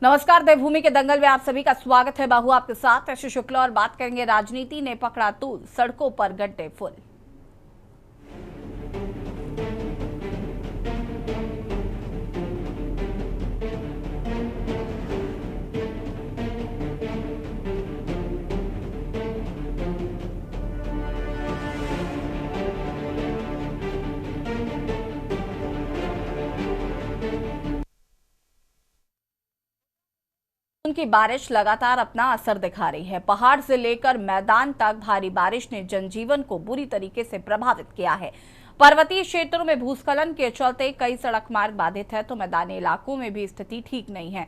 नमस्कार, देवभूमि के दंगल में आप सभी का स्वागत है। बाहू आपके साथ ऐसे शुक्ला और बात करेंगे राजनीति ने पकड़ा तूल, सड़कों पर गड्ढे फुल। उनकी बारिश लगातार अपना असर दिखा रही है। पहाड़ से लेकर मैदान तक भारी बारिश ने जनजीवन को बुरी तरीके से प्रभावित किया है। पर्वतीय क्षेत्रों में भूस्खलन के चलते कई सड़क मार्ग बाधित है, तो मैदानी इलाकों में भी स्थिति ठीक नहीं है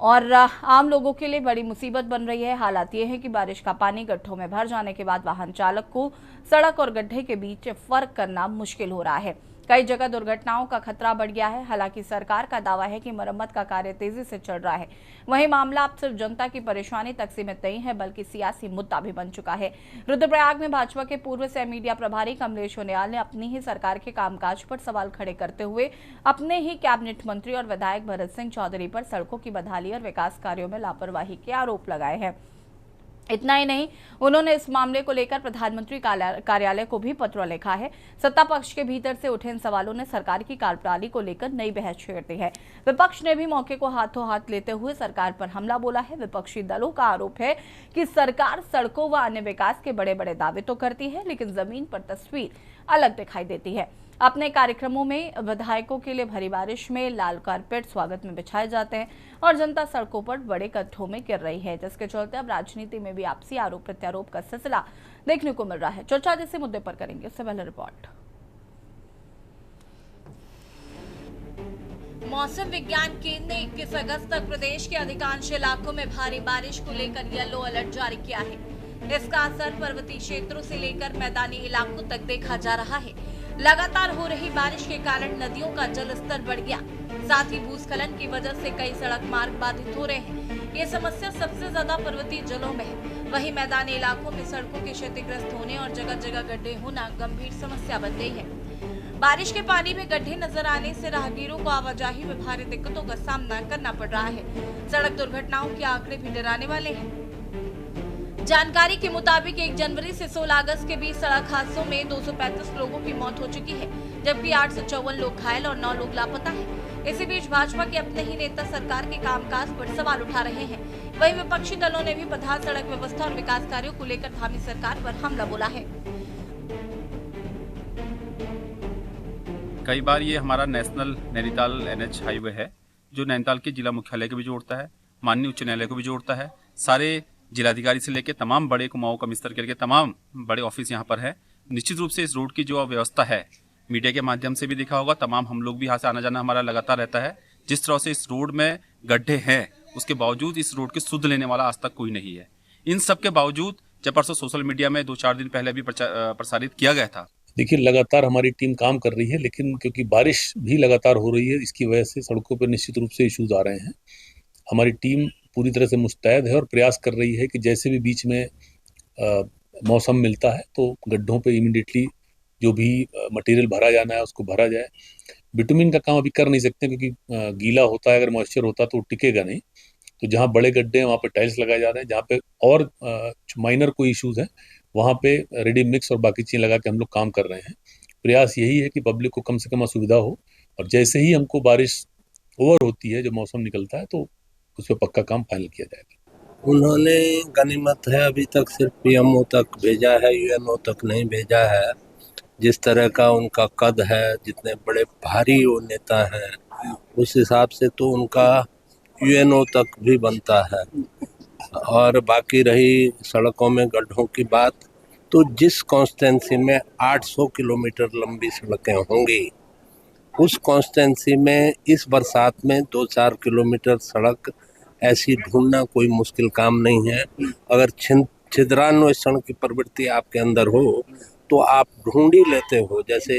और आम लोगों के लिए बड़ी मुसीबत बन रही है। हालात ये है कि बारिश का पानी गड्ढों में भर जाने के बाद वाहन चालक को सड़क और गड्ढे के बीच फर्क करना मुश्किल हो रहा है। कई जगह दुर्घटनाओं का खतरा बढ़ गया है। हालांकि सरकार का दावा है कि मरम्मत का कार्य तेजी से चल रहा है। वहीं मामला अब सिर्फ जनता की परेशानी तक सीमित नहीं है, बल्कि सियासी मुद्दा भी बन चुका है। रुद्रप्रयाग में भाजपा के पूर्व सह मीडिया प्रभारी कमलेश उनियाल ने अपनी ही सरकार के कामकाज पर सवाल खड़े करते हुए अपने ही कैबिनेट मंत्री और विधायक भरत सिंह चौधरी पर सड़कों की बदहाली और विकास कार्यों में लापरवाही के आरोप लगाए हैं। इतना ही नहीं, उन्होंने इस मामले को लेकर प्रधानमंत्री कार्यालय को भी पत्र लिखा है। सत्ता पक्ष के भीतर से उठे इन सवालों ने सरकार की कार्यप्रणाली को लेकर नई बहस छेड़ दी है। विपक्ष ने भी मौके को हाथों हाथ लेते हुए सरकार पर हमला बोला है। विपक्षी दलों का आरोप है कि सरकार सड़कों व अन्य विकास के बड़े बड़े दावे तो करती है, लेकिन जमीन पर तस्वीर अलग दिखाई देती है। अपने कार्यक्रमों में विधायकों के लिए भरी बारिश में लाल कारपेट स्वागत में बिछाए जाते हैं और जनता सड़कों पर बड़े गड्ढों में गिर रही है, जिसके चलते अब राजनीति में भी आपसी आरोप प्रत्यारोप का सिलसिला देखने को मिल रहा है। चर्चा जैसे मुद्दे पर करेंगे, उससे पहले रिपोर्ट। मौसम विज्ञान केंद्र ने 21 अगस्त तक प्रदेश के अधिकांश इलाकों में भारी बारिश को लेकर येलो अलर्ट जारी किया है। इसका असर पर्वतीय क्षेत्रों से लेकर मैदानी इलाकों तक देखा जा रहा है। लगातार हो रही बारिश के कारण नदियों का जल स्तर बढ़ गया, साथ ही भूस्खलन की वजह से कई सड़क मार्ग बाधित हो रहे हैं। ये समस्या सबसे ज्यादा पर्वतीय जिलों में है। वहीं मैदानी इलाकों में सड़कों के क्षतिग्रस्त होने और जगह जगह गड्ढे होना गंभीर समस्या बन गई है। बारिश के पानी में गड्ढे नजर आने से राहगीरों को आवाजाही में भारी दिक्कतों का सामना करना पड़ रहा है। सड़क दुर्घटनाओं के आंकड़े भी डराने वाले हैं। जानकारी के मुताबिक 1 जनवरी से 16 अगस्त के बीच सड़क हादसों में 235 लोगों की मौत हो चुकी है, जबकि 854 लोग घायल और 9 लोग लापता हैं। इसी बीच भाजपा के अपने ही नेता सरकार के कामकाज पर सवाल उठा रहे हैं। वहीं विपक्षी दलों ने भी बदहाल सड़क व्यवस्था और विकास कार्यों को लेकर थामी सरकार पर हमला बोला है। कई बार ये हमारा नेशनल नैनीताल NH हाईवे है, जो नैनीताल के जिला मुख्यालय को भी जोड़ता है, माननीय उच्च न्यायालय को भी जोड़ता है। सारे जिलाधिकारी से लेकर तमाम बड़े कुमाऊं कमिश्नर के तमाम बड़े ऑफिस यहाँ पर है। निश्चित रूप से इस रोड की जो व्यवस्था है, मीडिया के माध्यम से भी देखा होगा, तमाम हम लोग भी यहाँ से आना जाना हमारा लगातार रहता है। जिस तरह से इस रोड में गड्ढे हैं, उसके बावजूद इस रोड की सुध लेने वाला आज तक कोई नहीं है। इन सब के बावजूद जब परसों सोशल मीडिया में 2-4 दिन पहले भी प्रसारित किया गया था। देखिए, लगातार हमारी टीम काम कर रही है, लेकिन क्योंकि बारिश भी लगातार हो रही है, इसकी वजह से सड़कों पर निश्चित रूप से इश्यूज आ रहे हैं। हमारी टीम पूरी तरह से मुस्तैद है और प्रयास कर रही है कि जैसे भी बीच में मौसम मिलता है तो गड्ढों पे इमीडिएटली जो भी मटेरियल भरा जाना है उसको भरा जाए। बिटुमिन का काम अभी कर नहीं सकते क्योंकि गीला होता है, अगर मॉइस्चर होता तो टिकेगा नहीं। तो जहाँ बड़े गड्ढे हैं वहाँ पे टाइल्स लगाए जा रहे हैं, जहाँ पे और माइनर कोई इश्यूज हैं वहाँ पे रेडी मिक्स और बाकी चीज़ें लगा के हम लोग काम कर रहे हैं। प्रयास यही है कि पब्लिक को कम से कम असुविधा हो, और जैसे ही हमको बारिश ओवर होती है, जो मौसम निकलता है, तो उस पर पक्का काम फाइनल किया जाएगा। उन्होंने गनीमत है अभी तक सिर्फ PMO तक भेजा है, UNO तक नहीं भेजा है। जिस तरह का उनका कद है, जितने बड़े भारी वो नेता हैं, उस हिसाब से तो उनका UNO तक भी बनता है। और बाकी रही सड़कों में गड्ढों की बात, तो जिस कॉन्स्टेंसी में 800 किलोमीटर लंबी सड़कें होंगी, उस कॉन्स्टेंसी में इस बरसात में 2-4 किलोमीटर सड़क ऐसी ढूंढना कोई मुश्किल काम नहीं है। अगर छिद्रान्वेषण की प्रवृत्ति आपके अंदर हो तो आप ढूंढ ही लेते हो। जैसे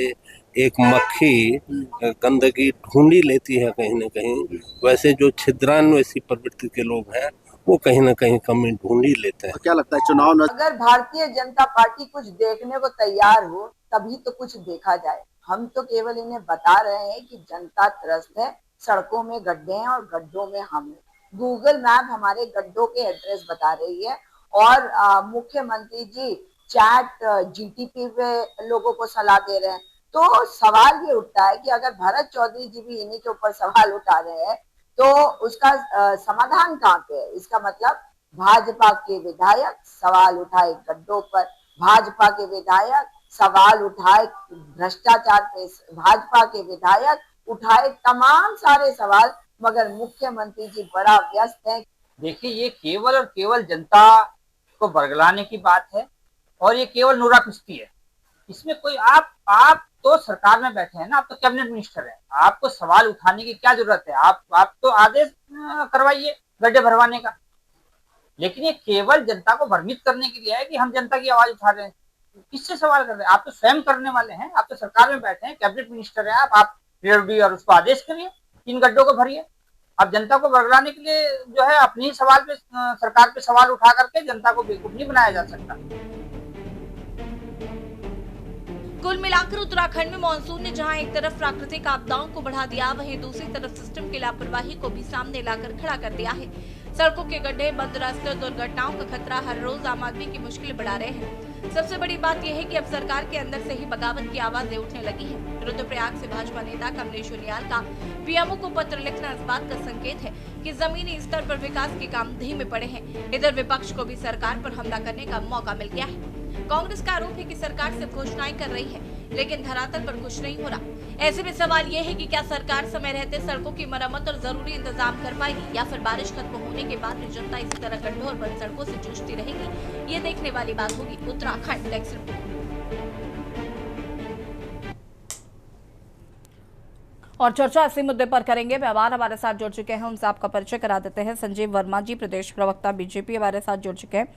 एक मक्खी गंदगी ढूंढ ही लेती है कहीं ना कहीं, वैसे जो छिद्रान्वेषी प्रवृत्ति के लोग हैं वो कहीं ना कहीं कमी ढूंढ ही लेते हैं। क्या लगता है चुनाव अगर भारतीय जनता पार्टी कुछ देखने को तैयार हो तभी तो कुछ देखा जाए। हम तो केवल इन्हें बता रहे हैं कि जनता त्रस्त है, सड़कों में गड्ढे हैं और गड्ढों में हम हैं। गूगल मैप हमारे गड्ढों के एड्रेस बता रही है और मुख्यमंत्री जी चैट जीटीपी पे लोगों को सलाह दे रहे हैं। तो सवाल ये उठता है कि अगर भरत चौधरी जी भी इन्हीं के ऊपर सवाल उठा रहे हैं तो उसका समाधान कहाँ पे है? इसका मतलब भाजपा के विधायक सवाल उठाए गड्ढों पर, भाजपा के विधायक सवाल उठाए भ्रष्टाचार पे, भाजपा के विधायक उठाए तमाम सारे सवाल, मगर मुख्यमंत्री जी बड़ा व्यस्त हैं। देखिए, ये केवल और केवल जनता को बरगलाने की बात है और ये केवल नूरा पिस्ती है। इसमें कोई आप तो सरकार में बैठे हैं ना, आप तो कैबिनेट मिनिस्टर हैं, आपको सवाल उठाने की क्या जरूरत है? आप तो आदेश करवाइए गड्ढे भरवाने का। लेकिन ये केवल जनता को भ्रमित करने के लिए है कि हम जनता की आवाज उठा रहे हैं। किससे सवाल कर रहे हैं? आप तो स्वयं करने वाले हैं, आप तो सरकार में बैठे हैं, कैबिनेट मिनिस्टर हैं आप पीडब्ल्यूडी और उसको आदेश करिए, इन गड्ढों को भरिए। अब जनता को बरगलाने के लिए जो है अपनी ही सवाल पे सरकार पे सवाल उठा करके जनता को बेवकूफ नहीं बनाया जा सकता। कुल मिलाकर उत्तराखंड में मानसून ने जहां एक तरफ प्राकृतिक आपदाओं को बढ़ा दिया, वहीं दूसरी तरफ सिस्टम की लापरवाही को भी सामने लाकर खड़ा कर दिया है। सड़कों के गड्ढे, बंद रास्ते और दुर्घटनाओं का खतरा हर रोज आम आदमी की मुश्किल बढ़ा रहे हैं। सबसे बड़ी बात यह है कि अब सरकार के अंदर से ही बगावत की आवाजें उठने लगी है। रुद्रप्रयाग से भाजपा नेता कमलेश उनियाल का पीएमओ को पत्र लिखना इस बात का संकेत है कि जमीनी स्तर पर विकास के काम धीमे पड़े हैं। इधर विपक्ष को भी सरकार पर हमला करने का मौका मिल गया है। कांग्रेस का आरोप है कि सरकार सिर्फ घोषणाएं कर रही है, लेकिन धरातल पर कुछ नहीं हो रहा। ऐसे में सवाल ये है कि क्या सरकार समय रहते सड़कों की मरम्मत और जरूरी इंतजाम कर पाएगी, या फिर बारिश खत्म होने के बाद भी जनता इसी तरह गड्ढों और बंद सड़कों से जूझती रहेगी? ये देखने वाली बात होगी। Uttarakhand desk report. और चर्चा इसी मुद्दे पर करेंगे। मेहमान हमारे साथ जुड़ चुके हैं, उनसे आपका परिचय करा देते हैं। संजीव वर्मा जी, प्रदेश प्रवक्ता बीजेपी, हमारे साथ जुड़ चुके हैं।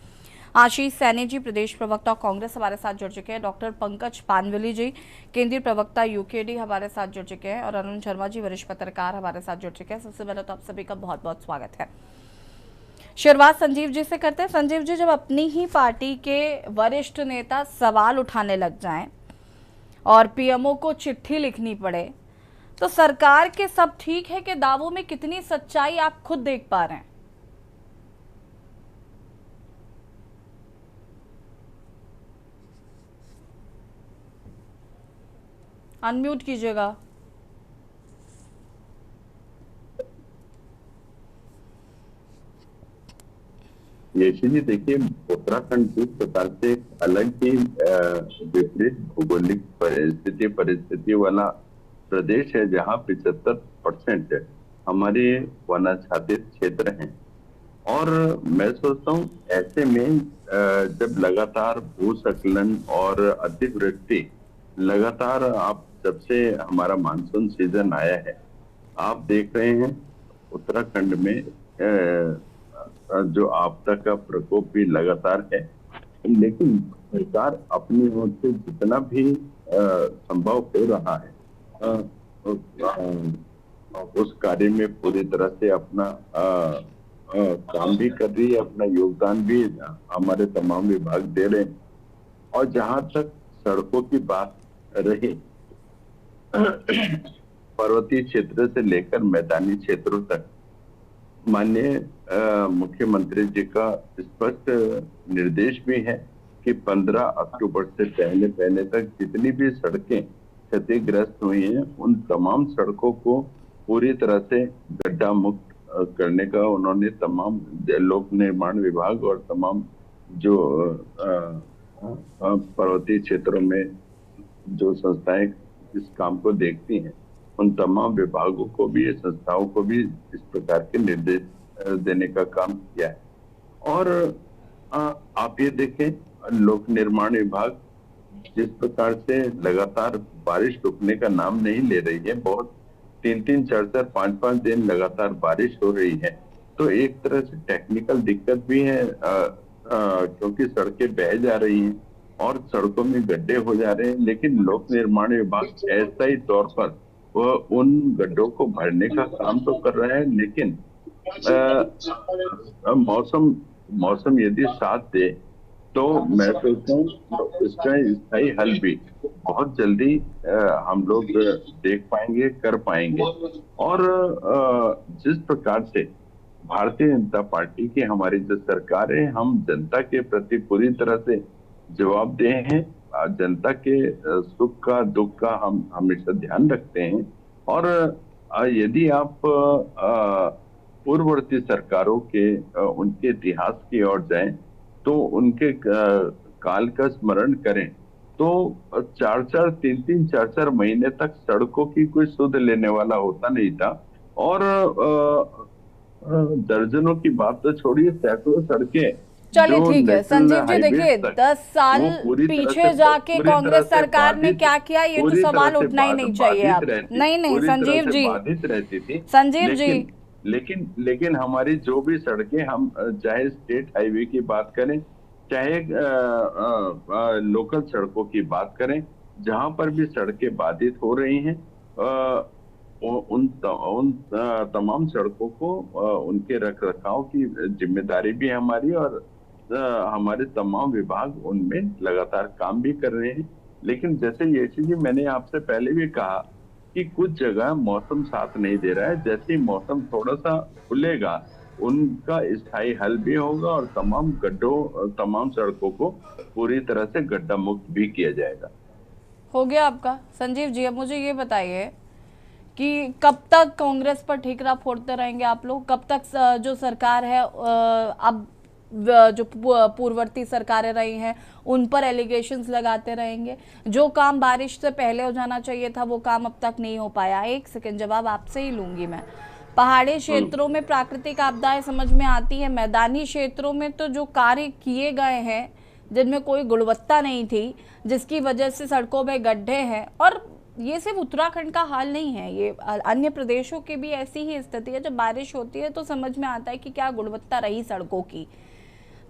आशीष सैनी जी, प्रदेश प्रवक्ता कांग्रेस, हमारे साथ जुड़ चुके हैं। डॉक्टर पंकज पानवली जी, केंद्रीय प्रवक्ता यूकेडी, हमारे साथ जुड़ चुके हैं। और अरुण शर्मा जी, वरिष्ठ पत्रकार, हमारे साथ जुड़ चुके हैं। सबसे पहले तो आप सभी का बहुत बहुत स्वागत है। शुरुआत संजीव जी से करते हैं। संजीव जी, जब अपनी ही पार्टी के वरिष्ठ नेता सवाल उठाने लग जाएं और पीएमओ को चिट्ठी लिखनी पड़े, तो सरकार के सब ठीक है के दावों में कितनी सच्चाई आप खुद देख पा रहे हैं? अनम्यूट कीजिएगा। यशी जी, देखिए, उत्तराखंड जिस प्रकार से अलग ही विपरीत भौगोलिक परिस्थिति वाला प्रदेश है, जहाँ 75% हमारे वनाच्छादित क्षेत्र हैं। और मैं सोचता हूँ ऐसे में जब लगातार भूस्खलन और अतिवृष्टि लगातार, आप जब से हमारा मानसून सीजन आया है, आप देख रहे हैं उत्तराखंड में जो आपदा का प्रकोप भी लगातार है। लेकिन सरकार अपनी ओर से जितना भी संभव हो रहा है उस कार्य में पूरी तरह से अपना काम भी कर रही है, अपना योगदान भी हमारे तमाम विभाग दे रहे हैं। और जहां तक सड़कों की बात रही, पर्वतीय क्षेत्र से लेकर मैदानी क्षेत्रों तक माननीय मुख्यमंत्री जी का स्पष्ट निर्देश भी है कि 15 अक्टूबर से पहले तक जितनी भी सड़कें क्षतिग्रस्त हुई हैं, उन तमाम सड़कों को पूरी तरह से गड्ढा मुक्त करने का उन्होंने तमाम लोक निर्माण विभाग और तमाम जो पर्वतीय क्षेत्रों में जो संस्थाएं इस काम को देखती हैं, उन तमाम विभागों को भी, संस्थाओं को भी इस प्रकार के निर्देश देने का काम किया है। और आप ये देखें, लोक निर्माण विभाग जिस प्रकार से लगातार बारिश रुकने का नाम नहीं ले रही है, बहुत 3-3, 4-4, 5-5 दिन लगातार बारिश हो रही है, तो एक तरह से टेक्निकल दिक्कत भी है, क्योंकि सड़कें बह जा रही हैं और सड़कों में गड्ढे हो जा रहे हैं। लेकिन लोक निर्माण विभाग अस्थायी तौर पर वह उन गड्ढों को भरने का काम तो कर रहा है, लेकिन मौसम यदि साथ दे तो मैं सोचता हूँ इसका स्थायी हल भी बहुत जल्दी हम लोग देख पाएंगे, कर पाएंगे। और जिस प्रकार से भारतीय जनता पार्टी की हमारी जो सरकार है, हम जनता के प्रति पूरी तरह से जवाबदेह हैं। जनता के सुख का दुख का हम हमेशा ध्यान रखते हैं। और यदि आप पूर्ववर्ती सरकारों के उनके इतिहास की ओर जाएं तो उनके काल का स्मरण करें तो 3-4 महीने तक सड़कों की कोई सुध लेने वाला होता नहीं था। और दर्जनों की बात तो छोड़िए, सैकड़ों सड़कें चलिए जो ठीक है नेशनल संजीव जी, हाईवे देखिए तक 10 साल वो पूरी तरह पीछे से- जाके पूरी तरह कांग्रेस से सरकार ने बाधित- क्या किया, ये तो पूरी तरह सवाल से उठना ही नहीं चाहिए बाधित आप। रहती- नहीं नहीं पूरी तरह संजीव से जी, बाधित रहती थी। संजीव जी, लेकिन हमारी जो भी सड़कें, हम चाहे स्टेट हाईवे की बात करें, चाहे लोकल सड़कों की बात करें, जहां पर भी सड़कें बाधित हो रही हैं, उन तमाम सड़कों को उनके रख रखाव की जिम्मेदारी भी हमारी, और हमारे तमाम विभाग उनमें लगातार काम भी कर रहे हैं। लेकिन जैसे यशी जी, मैंने आपसे पहले भी कहा कि कुछ जगह मौसम साथ नहीं दे रहा है। जैसे ही मौसम थोड़ा सा खुलेगा, उनका स्थायी हल भी होगा और तमाम गड्ढों, तमाम सड़कों को पूरी तरह से गड्ढा मुक्त भी किया जाएगा। हो गया आपका। संजीव जी, अब मुझे ये बताइए कि कब तक कांग्रेस पर ठीकरा फोड़ते रहेंगे आप लोग? कब तक जो सरकार है, अब जो पूर्ववर्ती सरकारें रही हैं उन पर एलिगेशंस लगाते रहेंगे? जो काम बारिश से पहले हो जाना चाहिए था वो काम अब तक नहीं हो पाया। एक सेकंड, जवाब आपसे ही लूंगी मैं। पहाड़ी क्षेत्रों में प्राकृतिक आपदाएं समझ में आती है, मैदानी क्षेत्रों में तो जो कार्य किए गए हैं जिनमें कोई गुणवत्ता नहीं थी, जिसकी वजह से सड़कों में गड्ढे हैं, और ये सिर्फ उत्तराखंड का हाल नहीं है, ये अन्य प्रदेशों की भी ऐसी ही स्थिति है। जब बारिश होती है तो समझ में आता है कि क्या गुणवत्ता रही सड़कों की।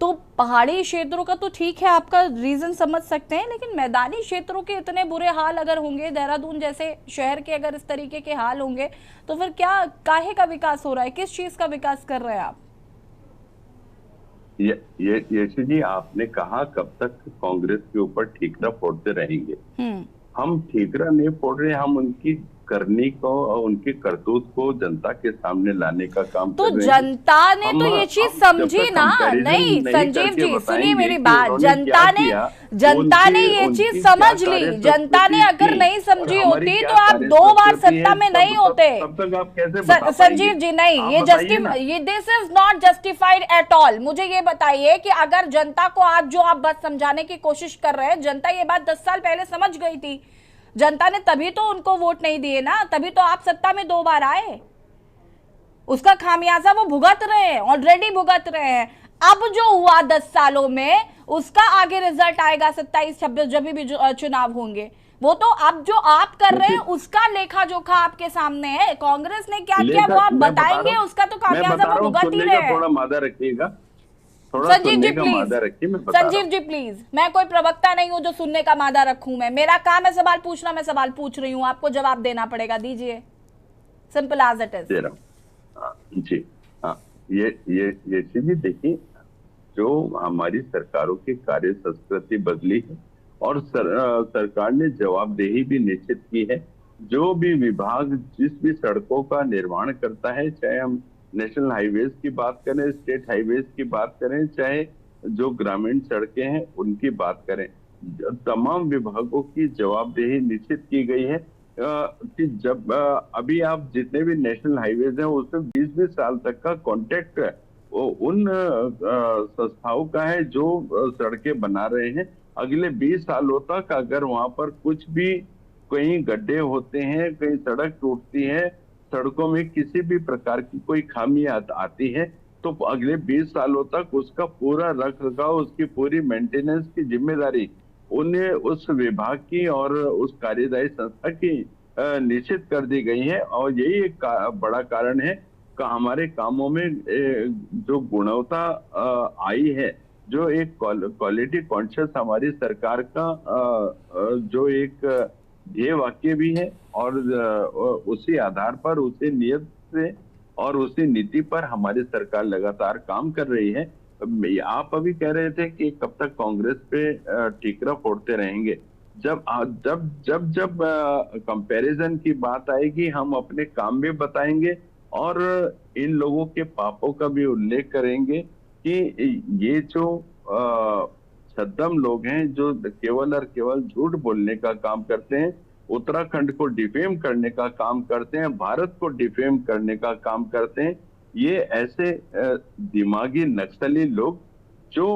तो पहाड़ी क्षेत्रों का तो ठीक है, आपका रीजन समझ सकते हैं, लेकिन मैदानी क्षेत्रों के इतने बुरे हाल अगर होंगे, देहरादून जैसे शहर के अगर इस तरीके के हाल होंगे, तो फिर क्या काहे का विकास हो रहा है? किस चीज का विकास कर रहे हैं आप? ये यशी जी, आपने कहा कब तक कांग्रेस के ऊपर ठीकरा फोड़ते रहेंगे। हम ठीकरा नहीं फोड़ रहे, हम उनकी करनी को और उनकी करतूत को जनता के सामने लाने का काम तो कर रहे हैं। जनता ने तो ये चीज समझी ना। नहीं संजीव जी, सुनिए मेरी बात, जनता ने ये चीज समझ ली। जनता ने अगर नहीं समझी होती तो आप 2 बार सत्ता में नहीं होते। तब तक आप कैसे संजीव जी, नहीं, ये this is not justified at all. मुझे ये बताइए कि अगर जनता को आज जो आप बात समझाने की कोशिश कर रहे हैं, जनता ये बात 10 साल पहले समझ गई थी। जनता ने तभी तो उनको वोट नहीं दिए ना, तभी तो आप सत्ता में 2 बार आए। उसका खामियाजा वो भुगत रहे हैं, ऑलरेडी भुगत रहे हैं। अब जो हुआ 10 सालों में, उसका आगे रिजल्ट आएगा 27-26 जब भी चुनाव होंगे। वो तो अब जो आप कर रहे हैं उसका लेखा जोखा आपके सामने है। कांग्रेस ने क्या किया वो आप बताएंगे, उसका तो खामियाजा वो भुगत ही रहे हैं। थोड़ा मादा रखिएगा, संजीव जी प्लीज, संजीव जी प्लीज, मैं कोई प्रवक्ता नहीं हूं जो सुनने का मादा रखूं। मेरा काम है सवाल पूछना, मैं सवाल पूछ रही हूं, आपको जवाब देना पड़ेगा, दीजिए। Simple as it is. जी हाँ, ये चीजें देखिए, जो हमारी सरकारों की कार्य संस्कृति बदली है और सरकार ने जवाबदेही भी निश्चित की है। जो भी विभाग जिस भी सड़कों का निर्माण करता है, चाहे हम नेशनल हाईवेज की बात करें, स्टेट हाईवेज की बात करें, चाहे जो ग्रामीण सड़कें हैं उनकी बात करें, तमाम विभागों की जवाबदेही निश्चित की गई है कि जब अभी आप जितने भी नेशनल हाईवेज हैं उसमें 20-20 साल तक का कॉन्ट्रैक्ट उन संस्थाओं का है जो सड़कें बना रहे हैं। अगले 20 सालों तक अगर वहां पर कुछ भी कहीं गड्ढे होते हैं, कहीं सड़क टूटती है, सड़कों में किसी भी प्रकार की कोई खामी आती है, तो अगले 20 सालों तक उसका पूरा रख रखाव, उसकी पूरी मेंटेनेंस की जिम्मेदारी उन्हें उस विभाग की और उस कार्यदायी संस्था की निश्चित कर दी गई है। और यही एक बड़ा कारण है कि हमारे कामों में जो गुणवत्ता आई है, जो एक क्वालिटी कॉन्शियस हमारी सरकार का जो एक ध्येय वाक्य भी है, और उसी आधार पर, उसी नियत से और उसी नीति पर हमारी सरकार लगातार काम कर रही है। आप अभी कह रहे थे कि कब तक कांग्रेस पे ठीकरा फोड़ते रहेंगे। जब जब जब जब कंपैरिजन की बात आएगी, हम अपने काम भी बताएंगे और इन लोगों के पापों का भी उल्लेख करेंगे कि ये जो छद्म लोग हैं जो केवल और केवल झूठ बोलने का काम करते हैं, उत्तराखंड को डिफेम करने का काम करते हैं, भारत को डिफेम करने का काम करते हैं। ये ऐसे दिमागी नक्सली लोग जो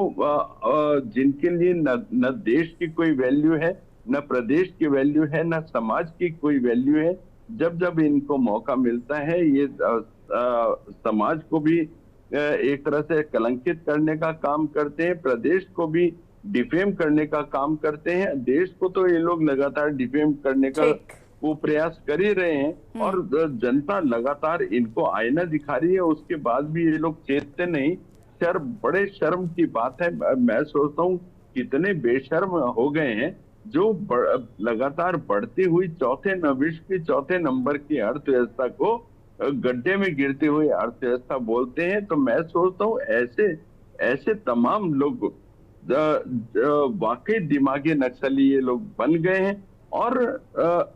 जिनके लिए न देश की कोई वैल्यू है, न प्रदेश की वैल्यू है, न समाज की कोई वैल्यू है। जब जब इनको मौका मिलता है ये समाज को भी एक तरह से कलंकित करने का काम करते हैं, प्रदेश को भी डिफेम करने का काम करते हैं। देश को तो ये लोग लगातार डिफेम करने का वो प्रयास कर ही रहे हैं और जनता लगातार इनको आईना दिखा रही है, उसके बाद भी ये लोग चेतते नहीं। बड़े शर्म की बात है। मैं सोचता हूँ कितने बेशर्म हो गए हैं जो लगातार बढ़ती हुई विश्व की चौथे नंबर की अर्थव्यवस्था को गड्ढे में गिरती हुई अर्थव्यवस्था बोलते हैं। तो मैं सोचता हूँ ऐसे तमाम लोग वाकई दिमागी नक्सली ये लोग बन गए हैं और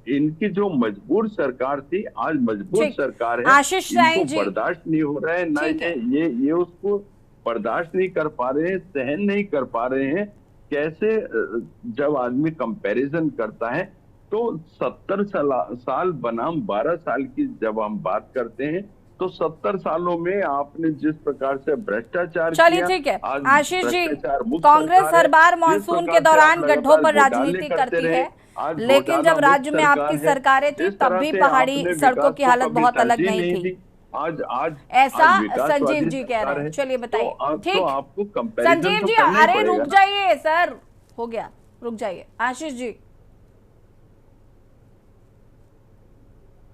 इनकी जो मजबूर सरकार थी आज मजबूर सरकार है, आशीष राय जी बर्दाश्त नहीं हो रहा है, ना ये उसको बर्दाश्त नहीं कर पा रहे हैं, सहन नहीं कर पा रहे हैं। कैसे जब आदमी कंपैरिजन करता है तो 70 साल बनाम 12 साल की जब हम बात करते हैं तो 70 सालों में आपने जिस प्रकार से भ्रष्टाचार किया। चलिए ठीक है आशीष जी, कांग्रेस हर बार मानसून के दौरान गड्ढों पर राजनीति करती है, लेकिन जब राज्य में आपकी सरकारें थी तब भी पहाड़ी सड़कों की हालत बहुत अलग नहीं थी। आज ऐसा संजीव जी कह रहे हैं। चलिए बताइए। ठीक, आपको संजीव जी अरे रुक जाइए सर, हो गया, रुक जाइए। आशीष जी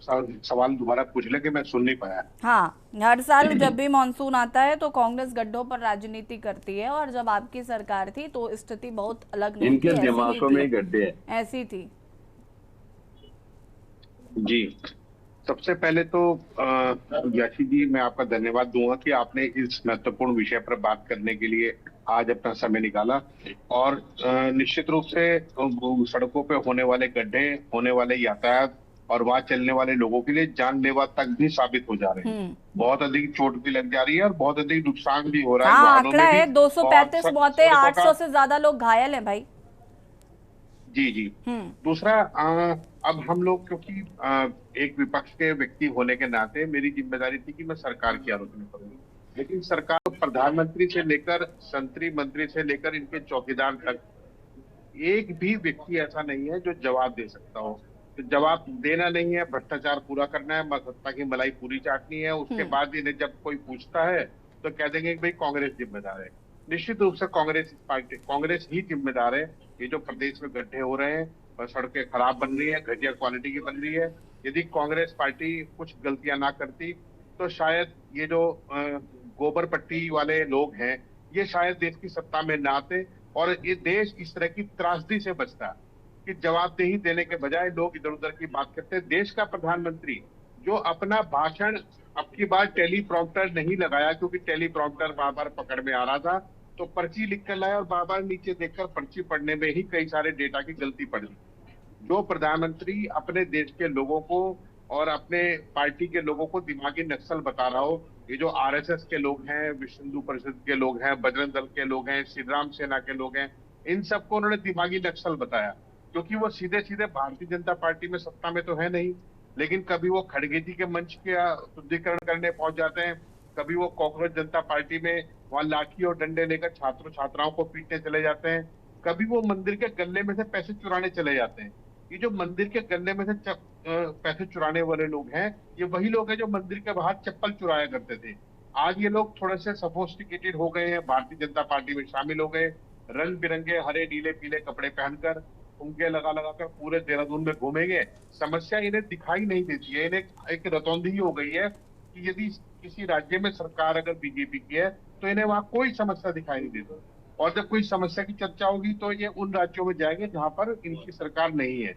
सवाल दोबारा पूछ ले कि मैं सुन नहीं पाया। हाँ, हर साल जब भी मानसून आता है तो कांग्रेस गड्ढों पर राजनीति करती है और जब आपकी सरकार थी तो स्थिति बहुत अलग नहीं थी, इनके दिमागों में गड्ढे हैं, ऐसी थी। जी, सबसे पहले तो याशी जी मैं आपका धन्यवाद दूंगा कि आपने इस महत्वपूर्ण विषय पर बात करने के लिए आज अपना समय निकाला और निश्चित रूप से सड़कों पे होने वाले गड्ढे, होने वाले यातायात और वहां चलने वाले लोगों के लिए जानलेवा तक भी साबित हो जा रहे हैं। बहुत अधिक चोट भी लग जा रही है और बहुत अधिक नुकसान भी हो रहा है। आंकड़ा है 235 मौतें, 800 से ज्यादा लोग घायल हैं भाई। जी जी। दूसरा, अब हम लोग क्योंकि एक विपक्ष के व्यक्ति होने के नाते मेरी जिम्मेदारी थी कि मैं सरकार की आलोचना करूँ, लेकिन सरकार प्रधानमंत्री से लेकर संतरी मंत्री से लेकर इनके चौकीदार तक एक भी व्यक्ति ऐसा नहीं है जो जवाब दे सकता हो। तो जवाब देना नहीं है, भ्रष्टाचार पूरा करना है, सत्ता की मलाई पूरी चाटनी है। उसके बाद इन्हें जब कोई पूछता है तो कह देंगे कि भाई कांग्रेस जिम्मेदार है। निश्चित रूप से कांग्रेस ही जिम्मेदार है। ये जो प्रदेश में गड्ढे हो रहे हैं, सड़कें खराब बन रही है, घटिया क्वालिटी की बन रही है, यदि कांग्रेस पार्टी कुछ गलतियां ना करती तो शायद ये जो गोबर पट्टी वाले लोग हैं ये शायद देश की सत्ता में ना आते और ये देश इस तरह की त्रासदी से बचता कि जवाबदेही देने के बजाय लोग इधर उधर की बात करते हैं। देश का प्रधानमंत्री जो अपना भाषण अब की बार टेलीप्रॉम्प्टर नहीं लगाया क्योंकि टेलीप्रॉम्प्टर बार बार पकड़ में आ रहा था, तो पर्ची लिख कर लाया और बार बार नीचे देखकर पर्ची पढ़ने में ही कई सारे डेटा की गलती पड़ गई। जो प्रधानमंत्री अपने देश के लोगों को और अपने पार्टी के लोगों को दिमागी नक्सल बता रहा हो, ये जो आरएसएस के लोग हैं, विश्व हिंदू परिषद के लोग हैं, बजरंग दल के लोग हैं, श्री राम सेना के लोग हैं, इन सबको उन्होंने दिमागी नक्सल बताया क्योंकि वो सीधे सीधे भारतीय जनता पार्टी में सत्ता में तो है नहीं, लेकिन कभी वो खड़गे जी के मंच के शुद्धिकरण करने पहुंच जाते हैं, कभी वो कॉकरोच जनता पार्टी में वहां लाठी और डंडे लेकर छात्रों छात्राओं को पीटने चले जाते हैं, कभी वो मंदिर के गल्ले में से पैसे चुराने चले जाते हैं। ये जो मंदिर के गल्ले में से पैसे चुराने वाले लोग हैं, ये वही लोग हैं जो मंदिर के बाहर चप्पल चुराया करते थे। आज ये लोग थोड़े से सोफिस्टिकेटेड हो गए हैं, भारतीय जनता पार्टी में शामिल हो गए, रंग बिरंगे हरे नीले पीले कपड़े पहनकर उनके लगा कर पूरे देहरादून में घूमेंगे। समस्या इन्हें दिखाई नहीं देती है, इन्हें एक रतौंधी हो गई है कि यदि किसी राज्य में सरकार अगर बीजेपी की है तो इन्हें वहां कोई समस्या दिखाई नहीं देती और जब कोई समस्या की चर्चा होगी तो ये उन राज्यों में जाएंगे जहां पर इनकी सरकार नहीं है।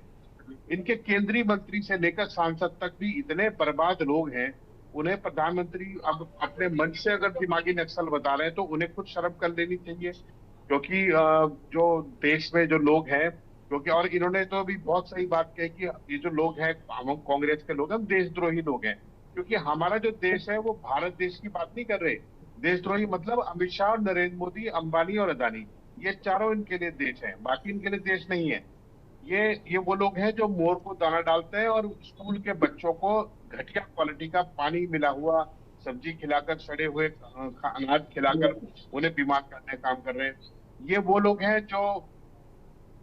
इनके केंद्रीय मंत्री से लेकर सांसद तक भी इतने बर्बाद लोग हैं, उन्हें प्रधानमंत्री अब अपने मंच से अगर दिमागी नक्सल बता रहे हैं तो उन्हें खुद शर्म कर लेनी चाहिए क्योंकि जो देश में जो लोग हैं, क्योंकि और इन्होंने तो अभी बहुत सही बात कही कि ये जो लोग हैं हम कांग्रेस के लोग हैं, हम देशद्रोही लोग हैं। क्योंकि हमारा जो देश है वो भारत देश की बात नहीं कर रहे। देशद्रोही मतलब अमित शाह और नरेंद्र मोदी, अंबानी और अदानी, ये चारों इनके लिए देश है, बाकी इनके लिए देश नहीं है। ये वो लोग हैं जो मोर को दाना डालते हैं और स्कूल के बच्चों को घटिया क्वालिटी का पानी मिला हुआ सब्जी खिलाकर, सड़े हुए अनाज खिलाकर उन्हें बीमार करने का काम कर रहे हैं। ये वो लोग हैं जो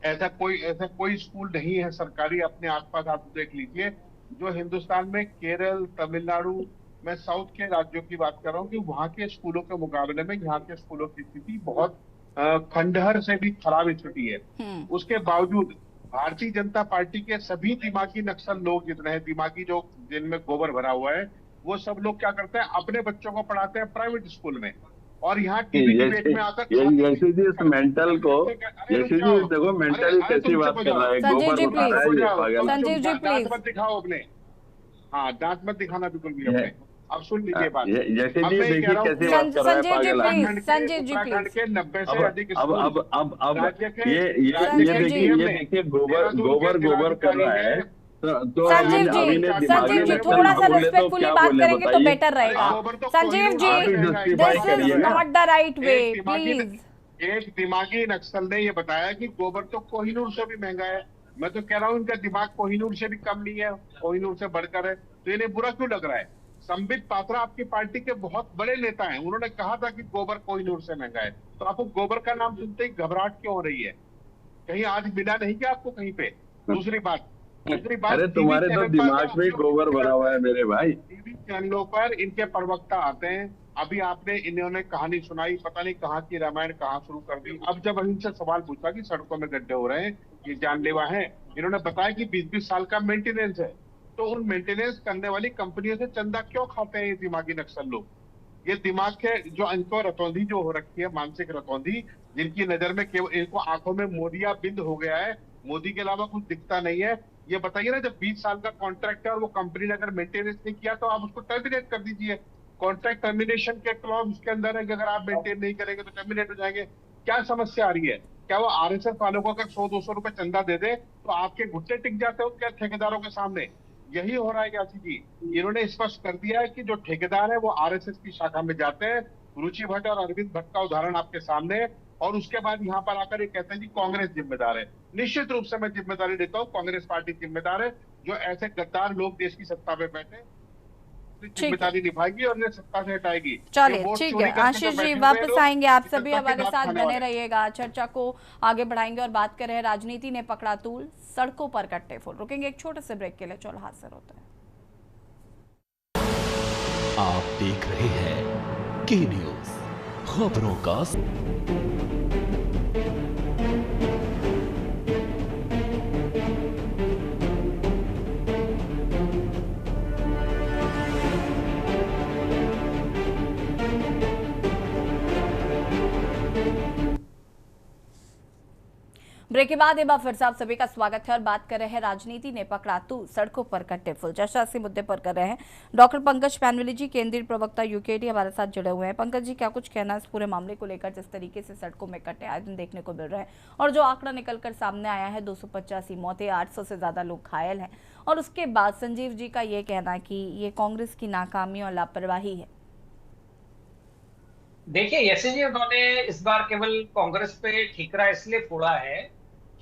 ऐसा कोई स्कूल नहीं है सरकारी, अपने आसपास आप देख लीजिए, जो हिंदुस्तान में केरल, तमिलनाडु, मैं साउथ के राज्यों की बात कर रहा हूँ कि वहाँ के स्कूलों के मुकाबले में यहाँ के स्कूलों की स्थिति बहुत खंडहर से भी खराब स्थिति है। उसके बावजूद भारतीय जनता पार्टी के सभी दिमागी नक्सल लोग जितने हैं, दिमागी जो जिनमें गोबर भरा हुआ है, वो सब लोग क्या करते हैं, अपने बच्चों को पढ़ाते हैं प्राइवेट स्कूल में और यहाँ टीवी डिबेट में आकर यशवी जी इस मेंटल को, यशवी जी देखो मेंटली कैसी बात कर रहा है, संजीव जी गोबर उठा रहा है ये पागल। संजीव जी प्लीज दांत मत दिखाओ अपने, हाँ दांत मत दिखाना बिल्कुल भी अपने। अब सुन लीजिए बात, यशवी जी देखिए कैसी बात कर रहा है पागल आदमी। संजीव जी उत्तराखंड के 90 से अधिक अब ये देखिए गोबर कर रहा है तो संजीव जी थोड़ा सा रिस्पेक्टफुली बात करेंगे तो बेटर रहेगा। Sanjeev ji, this is not the right way, please. एक दिमागी नक्सल ने ये बताया कि गोबर तो कोहिनूर से भी महंगा है। मैं तो कह रहा हूँ इनका दिमाग कोहिनूर से भी कम नहीं है, कोहिनूर से बढ़कर है, तो इन्हें बुरा क्यों लग रहा है? संबित पात्रा आपकी पार्टी के बहुत बड़े नेता हैं, उन्होंने कहा था कि गोबर कोहिनूर से महंगा है, तो आपको गोबर का नाम सुनते ही घबराहट क्यों हो रही है? कहीं आज मिला नहीं क्या आपको कहीं पे? दूसरी बात, अरे तुम्हारे तो दिमाग में गोबर भरा हुआ है मेरे भाई। टीवी चैनलों पर इनके प्रवक्ता आते हैं, अभी आपने इन्होंने कहानी सुनाई, पता नहीं कहाँ की रामायण कहाँ शुरू कर दी। अब जब इनसे सवाल पूछा कि सड़कों में गड्ढे हो रहे हैं, ये जानलेवा है, इन्होंने बताया कि 20-20 साल का मेंटेनेंस है। तो उन मेंटेनेंस करने वाली कंपनियों से चंदा क्यों खाते हैं ये दिमागी नक्सल लोग? ये दिमाग के जो इनको रतौंधी जो हो रखी है, मानसिक रतौंधी, जिनकी नजर में केवल इनको आंखों में मोदिया बिंद हो गया है, मोदी के अलावा कुछ दिखता नहीं है। ये बताइए ना, जब 20 साल का कॉन्ट्रैक्ट है और वो कंपनी ने अगर मेंटेनेंस नहीं किया तो आप उसको टर्मिनेट कर दीजिए। कॉन्ट्रैक्ट टर्मिनेशन के क्लॉज उसके अंदर है कि अगर आप मेंटेन नहीं करेंगे तो टर्मिनेट हो जाएंगे। क्या समस्या आ रही है? क्या वो आरएसएस वालों को अगर 100-200 रुपए चंदा दे दे तो आपके घुटने टिक जाते हो क्या ठेकेदारों के सामने? यही हो रहा है यासी जी। इन्होंने स्पष्ट कर दिया है कि जो ठेकेदार है वो आरएसएस की शाखा में जाते हैं। रुचि भट्ट और अरविंद भट्ट का उदाहरण आपके सामने है, और उसके बाद यहाँ पर आकर ये कहते हैं जी कांग्रेस जिम्मेदार है। निश्चित रूप से मैं जिम्मेदारी लेता हूँ, कांग्रेस पार्टी जिम्मेदार है। जो ऐसे गद्दार लोग देश की सत्ता में बैठे, जिम्मेदारी निभाएगी और इन्हें सत्ता से हटाएगी। चलिए ठीक है, आशीष जी वापस आएंगे, आप सभी हमारे साथ बने रहिएगा, चर्चा को आगे बढ़ाएंगे और बात कर रहे हैं राजनीति ने पकड़ा तूल, सड़कों पर कट्टे फूल। रुकेंगे एक छोटे से ब्रेक के लिए, चलो हाजिर होते हैं। आप देख रहे हैं के न्यूज, खबरों का ब्रेक के बाद एक बार फिर से आप सभी का स्वागत है और बात कर रहे हैं राजनीति ने पकड़ा तूल, सड़कों पर कट्टे फूल। चर्चा इसी मुद्दे पर कर रहे हैं डॉक्टर पंकज पैनवली जी, केंद्रीय प्रवक्ता यूकेडी हमारे साथ जुड़े हुए हैं। पंकज जी, क्या कुछ कहना है इस पूरे मामले को लेकर, जिस तरीके से सड़कों में कट्टे आए दिन देखने को मिल रहे हैं और जो आंकड़ा निकलकर सामने आया है 285 मौतें, 800 से ज्यादा लोग घायल हैं, और उसके बाद संजीव जी का ये कहना है कि ये कांग्रेस की नाकामी और लापरवाही है। देखिए यशवी जी, उन्होंने इस बार केवल कांग्रेस पे ठीकरा इसलिए फोड़ा है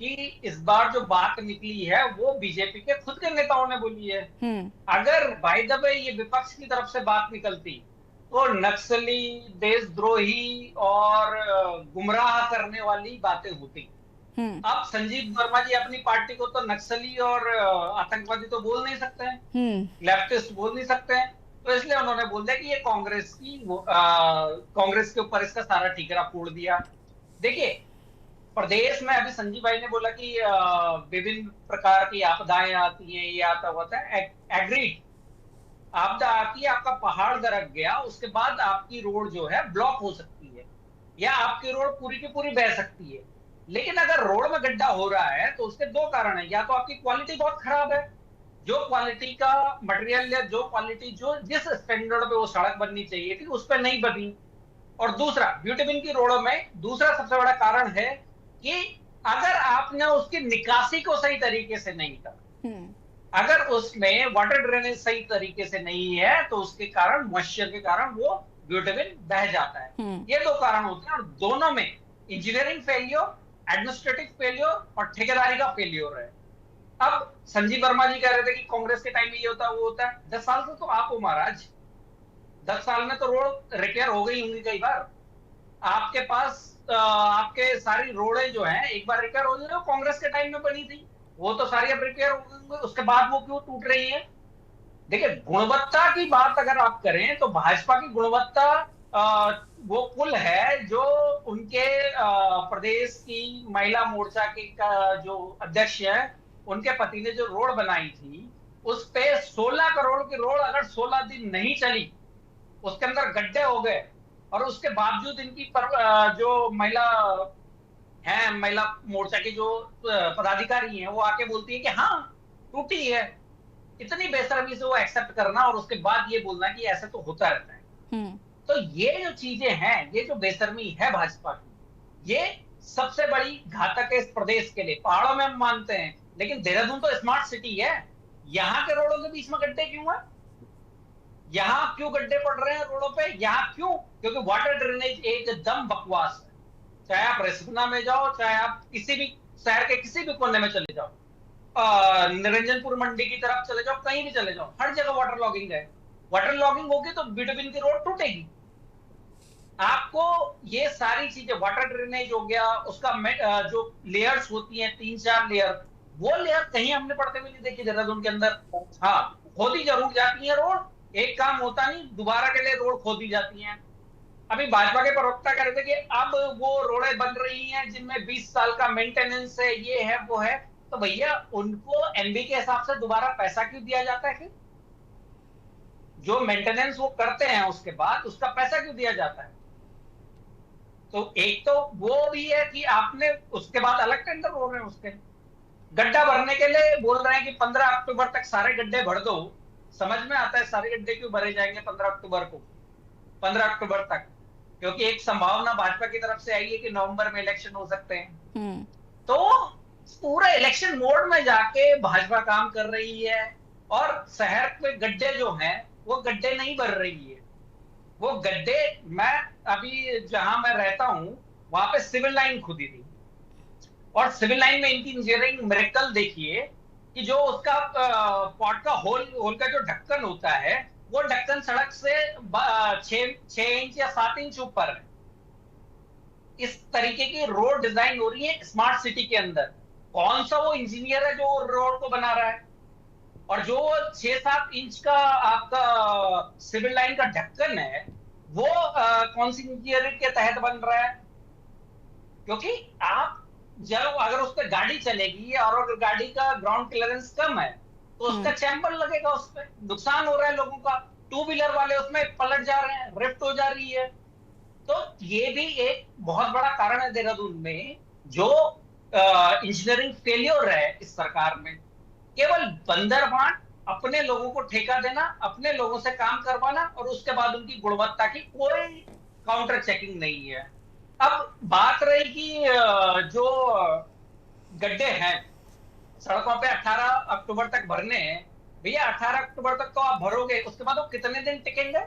कि इस बार जो बात निकली है वो बीजेपी के खुद के नेताओं ने बोली है। अगर बाय द वे ये विपक्ष की तरफ से बात निकलती तो नक्सली, देशद्रोही और गुमराह करने वाली बातें होती। अब संजीव वर्मा जी अपनी पार्टी को तो नक्सली और आतंकवादी तो बोल नहीं सकते हैं, लेफ्टिस्ट बोल नहीं सकते हैं, तो इसलिए उन्होंने बोल दिया कि ये कांग्रेस के ऊपर इसका सारा ठीकरा फोड़ दिया। देखिए प्रदेश में अभी संजीव भाई ने बोला कि विभिन्न प्रकार की आपदाएं आती हैं, ये आता होता है, एग्रीड, आपदा आती है, आपका पहाड़ दरक गया, उसके बाद आपकी रोड जो है ब्लॉक हो सकती है या आपकी रोड पूरी की पूरी बह सकती है। लेकिन अगर रोड में गड्ढा हो रहा है तो उसके दो कारण है, या तो आपकी क्वालिटी बहुत खराब है, जो क्वालिटी का मटेरियल या जो क्वालिटी जो जिस स्टैंडर्ड पे वो सड़क बननी चाहिए थी उस पर नहीं बनी, और दूसरा ब्यूटीबिन की रोडों में दूसरा सबसे बड़ा कारण है कि अगर आपने उसकी निकासी को सही तरीके से नहीं करा, अगर उसमें वाटर ड्रेनेज सही तरीके से नहीं है तो उसके कारण, मॉइस्चर के कारण वो ब्यूटाबिन बह जाता है। ये दो कारण होते हैं और दोनों में इंजीनियरिंग फेलियर, एडमिनिस्ट्रेटिव फेलियर और ठेकेदारी का फेलियर है। अब संजीव वर्मा जी कह रहे थे कि कांग्रेस के टाइम में ये होता है, वो होता है। 10 साल से तो आप हो महाराज, 10 साल में तो रोड रिपेयर हो गई होंगी कई बार। आपके पास आपके सारी रोडें जो हैं एक बार रिपेयर हो गई, वो कांग्रेस के टाइम में बनी थी, वो तो सारी अब रिपेयर हो गई, उसके बाद वो क्यों टूट रही है? देखिए, गुणवत्ता की बात अगर आप करें तो भाजपा की गुणवत्ता वो पुल है जो उनके प्रदेश की महिला मोर्चा के जो अध्यक्ष है, उनके पति ने जो रोड बनाई थी, उस पे 16 करोड़ की रोड अगर 16 दिन नहीं चली, उसके अंदर गड्ढे हो गए और उसके बावजूद इनकी जो महिला मोर्चा की जो पदाधिकारी हैं, वो आके बोलती है कि हाँ टूटी है। इतनी बेशर्मी से वो एक्सेप्ट करना और उसके बाद ये बोलना कि ऐसा तो होता रहता है। तो ये जो चीजें हैं, ये जो बेशर्मी है भाजपा की, ये सबसे बड़ी घातक है इस प्रदेश के लिए। पहाड़ों में हम मानते हैं, लेकिन देहरादून तो स्मार्ट सिटी है, यहाँ के रोडों के बीच में गड्ढे क्यों है? यहाँ क्यों गड्ढे पड़ रहे हैं रोडों पे? यहाँ क्यों? क्योंकि वाटर ड्रेनेज एकदम बकवास है। चाहे आप रेसगुना में जाओ, चाहे आप किसी भी शहर के किसी भी कोने में चले जाओ, निरंजनपुर मंडी की तरफ चले जाओ, कहीं भी चले जाओ, हर जगह वाटर लॉगिंग है। वाटर लॉगिंग होगी तो बिटवीन की रोड टूटेगी। आपको ये सारी चीजें, वाटर ड्रेनेज हो गया, उसका जो लेयर्स होती हैं 3-4 लेयर, वो लेयर कहीं हमने पढ़ते हुए नहीं देखी देहरादून के अंदर। हाँ, खोदी जरूर जाती है रोड, एक काम होता नहीं, दोबारा के लिए रोड खोदी जाती है। अभी भाजपा के प्रवक्ता कह रहे थे कि अब वो रोडें बन रही हैं जिनमें 20 साल का मेंटेनेंस है, ये है वो है। तो भैया, उनको एनबी के हिसाब से दोबारा पैसा क्यों दिया जाता है? फिर जो मेंटेनेंस वो करते हैं उसके बाद उसका पैसा क्यों दिया जाता है? तो एक तो वो भी है कि आपने उसके बाद अलग टेंडर हो रहे हैं, उसके गड्ढा भरने के लिए बोल रहे हैं कि 15 अक्टूबर तक सारे गड्ढे भर दो। समझ में आता है सारे गड्ढे क्यों भरे जाएंगे 15 अक्टूबर को, 15 अक्टूबर तक? क्योंकि एक संभावना भाजपा की तरफ से आई है कि नवंबर में इलेक्शन हो सकते हैं। तो पूरा इलेक्शन मोड में जाके भाजपा काम कर रही है और शहर में गड्ढे जो हैं वो गड्ढे नहीं भर रही है। वो गड्ढे, मैं अभी जहां मैं रहता हूं वहां पे सिविल लाइन खुदी थी और सिविल लाइन में इनकी इंजीनियरिंग मिरेकल देखिए कि जो उसका पॉट का होल का जो ढक्कन होता है, वो ढक्कन सड़क से 6 इंच या 7 इंच ऊपर है। इस तरीके की रोड डिजाइन हो रही है स्मार्ट सिटी के अंदर। कौन सा वो इंजीनियर है जो रोड को बना रहा है? और जो 6-7 इंच का आपका सिविल लाइन का ढक्कन है, वो कौन सी इंजीनियरिंग के तहत बन रहा है? क्योंकि आप जब अगर उस पर गाड़ी चलेगी और अगर गाड़ी का ग्राउंड क्लियरेंस कम है तो उसका चैम्बर लगेगा, उस पर नुकसान हो रहा है लोगों का। 2 व्हीलर वाले उसमें पलट जा रहे हैं, रिफ्ट हो जा रही है। तो ये भी एक बहुत बड़ा कारण है देहरादून में जो इंजीनियरिंग फेलियर है इस सरकार में। केवल बंदरबांट, अपने लोगों को ठेका देना, अपने लोगों से काम करवाना और उसके बाद उनकी गुणवत्ता की कोई काउंटर चेकिंग नहीं है। अब बात रही कि जो गड्ढे हैं सड़कों पे 18 अक्टूबर तक भरने हैं, भैया 18 अक्टूबर तक तो आप भरोगे, उसके बाद वो कितने दिन टिकेंगे?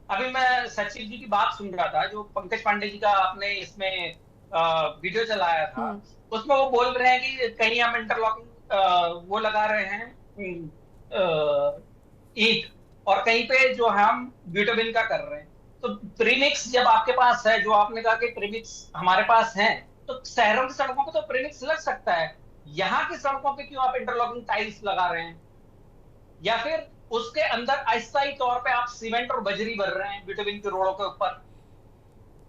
अभी मैं सचिव जी की बात सुन रहा था, जो पंकज पांडे जी का आपने इसमें वीडियो चलाया था, उसमें वो बोल रहे हैं कि कहीं हम इंटरलॉकिंग वो लगा रहे हैं ईंट, और कहीं पे जो हम ब्यूटाबिन का कर रहे हैं। तो प्रीमिक्स जब आपके पास है, जो आपने कहा कि प्रीमिक्स हमारे पास है, तो शहरों की सड़कों पे तो प्रीमिक्स लग सकता है, यहाँ की सड़कों पे क्यों आप इंटरलॉकिंग टाइल्स लगा रहे हैं? या फिर उसके अंदर अस्थायी तौर पे आप सीमेंट और बजरी भर रहे हैं बिटवीन के रोडों के ऊपर?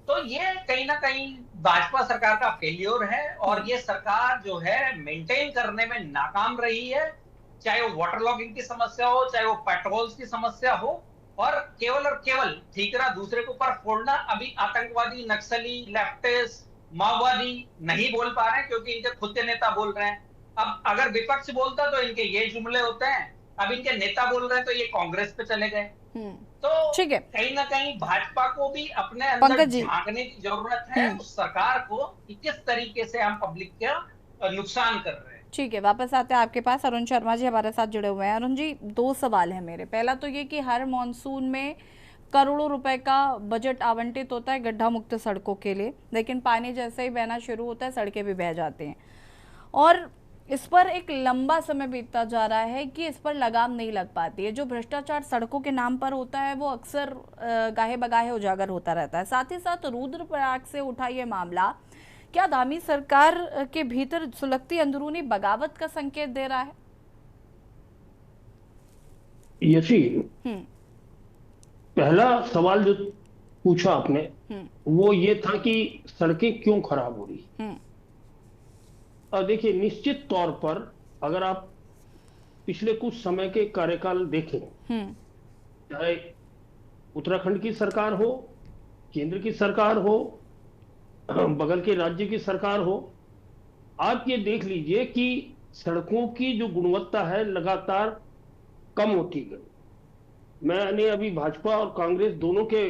तो ये कहीं ना कहीं भाजपा सरकार का फेलियर है और ये सरकार जो है मेंटेन करने में नाकाम रही है। चाहे वो वाटर लॉगिंग की समस्या हो, चाहे वो पेट्रोल्स की समस्या हो, और केवल ठीकरा दूसरे के ऊपर फोड़ना। अभी आतंकवादी, नक्सली, लेफ्टिस्ट, माओवादी नहीं बोल पा रहे हैं क्योंकि इनके खुद के नेता बोल रहे हैं। अब अगर विपक्ष बोलता तो इनके ये जुमले होते हैं, अब इनके नेता बोल रहे हैं तो ये कांग्रेस पे चले गए। तो ठीक है, कहीं ना कहीं भाजपा को भी अपने अंदर झांकने की जरूरत है उस सरकार को कि किस तरीके से हम पब्लिक का नुकसान कर रहे हैं। ठीक है, वापस आते हैं आपके पास। अरुण शर्मा जी हमारे साथ जुड़े हुए हैं। अरुण जी, 2 सवाल है मेरे। पहला तो ये कि हर मॉनसून में करोड़ों रुपए का बजट आवंटित होता है गड्ढा मुक्त सड़कों के लिए, लेकिन पानी जैसे ही बहना शुरू होता है सड़कें भी बह जाती हैं और इस पर एक लंबा समय बीतता जा रहा है कि इस पर लगाम नहीं लग पाती है। जो भ्रष्टाचार सड़कों के नाम पर होता है वो अक्सर गाहे बगाहे उजागर होता रहता है। साथ ही साथ रुद्रप्रयाग से उठा ये मामला क्या धामी सरकार के भीतर सुलगती अंदरूनी बगावत का संकेत दे रहा है? यशी, पहला सवाल जो पूछा आपने वो ये था कि सड़कें क्यों खराब हो रही। देखिए, निश्चित तौर पर अगर आप पिछले कुछ समय के कार्यकाल देखें, चाहे उत्तराखंड की सरकार हो, केंद्र की सरकार हो, बगल के राज्य की सरकार हो, आप ये देख लीजिए कि सड़कों की जो गुणवत्ता है लगातार कम होती गई। मैंने अभी भाजपा और कांग्रेस दोनों के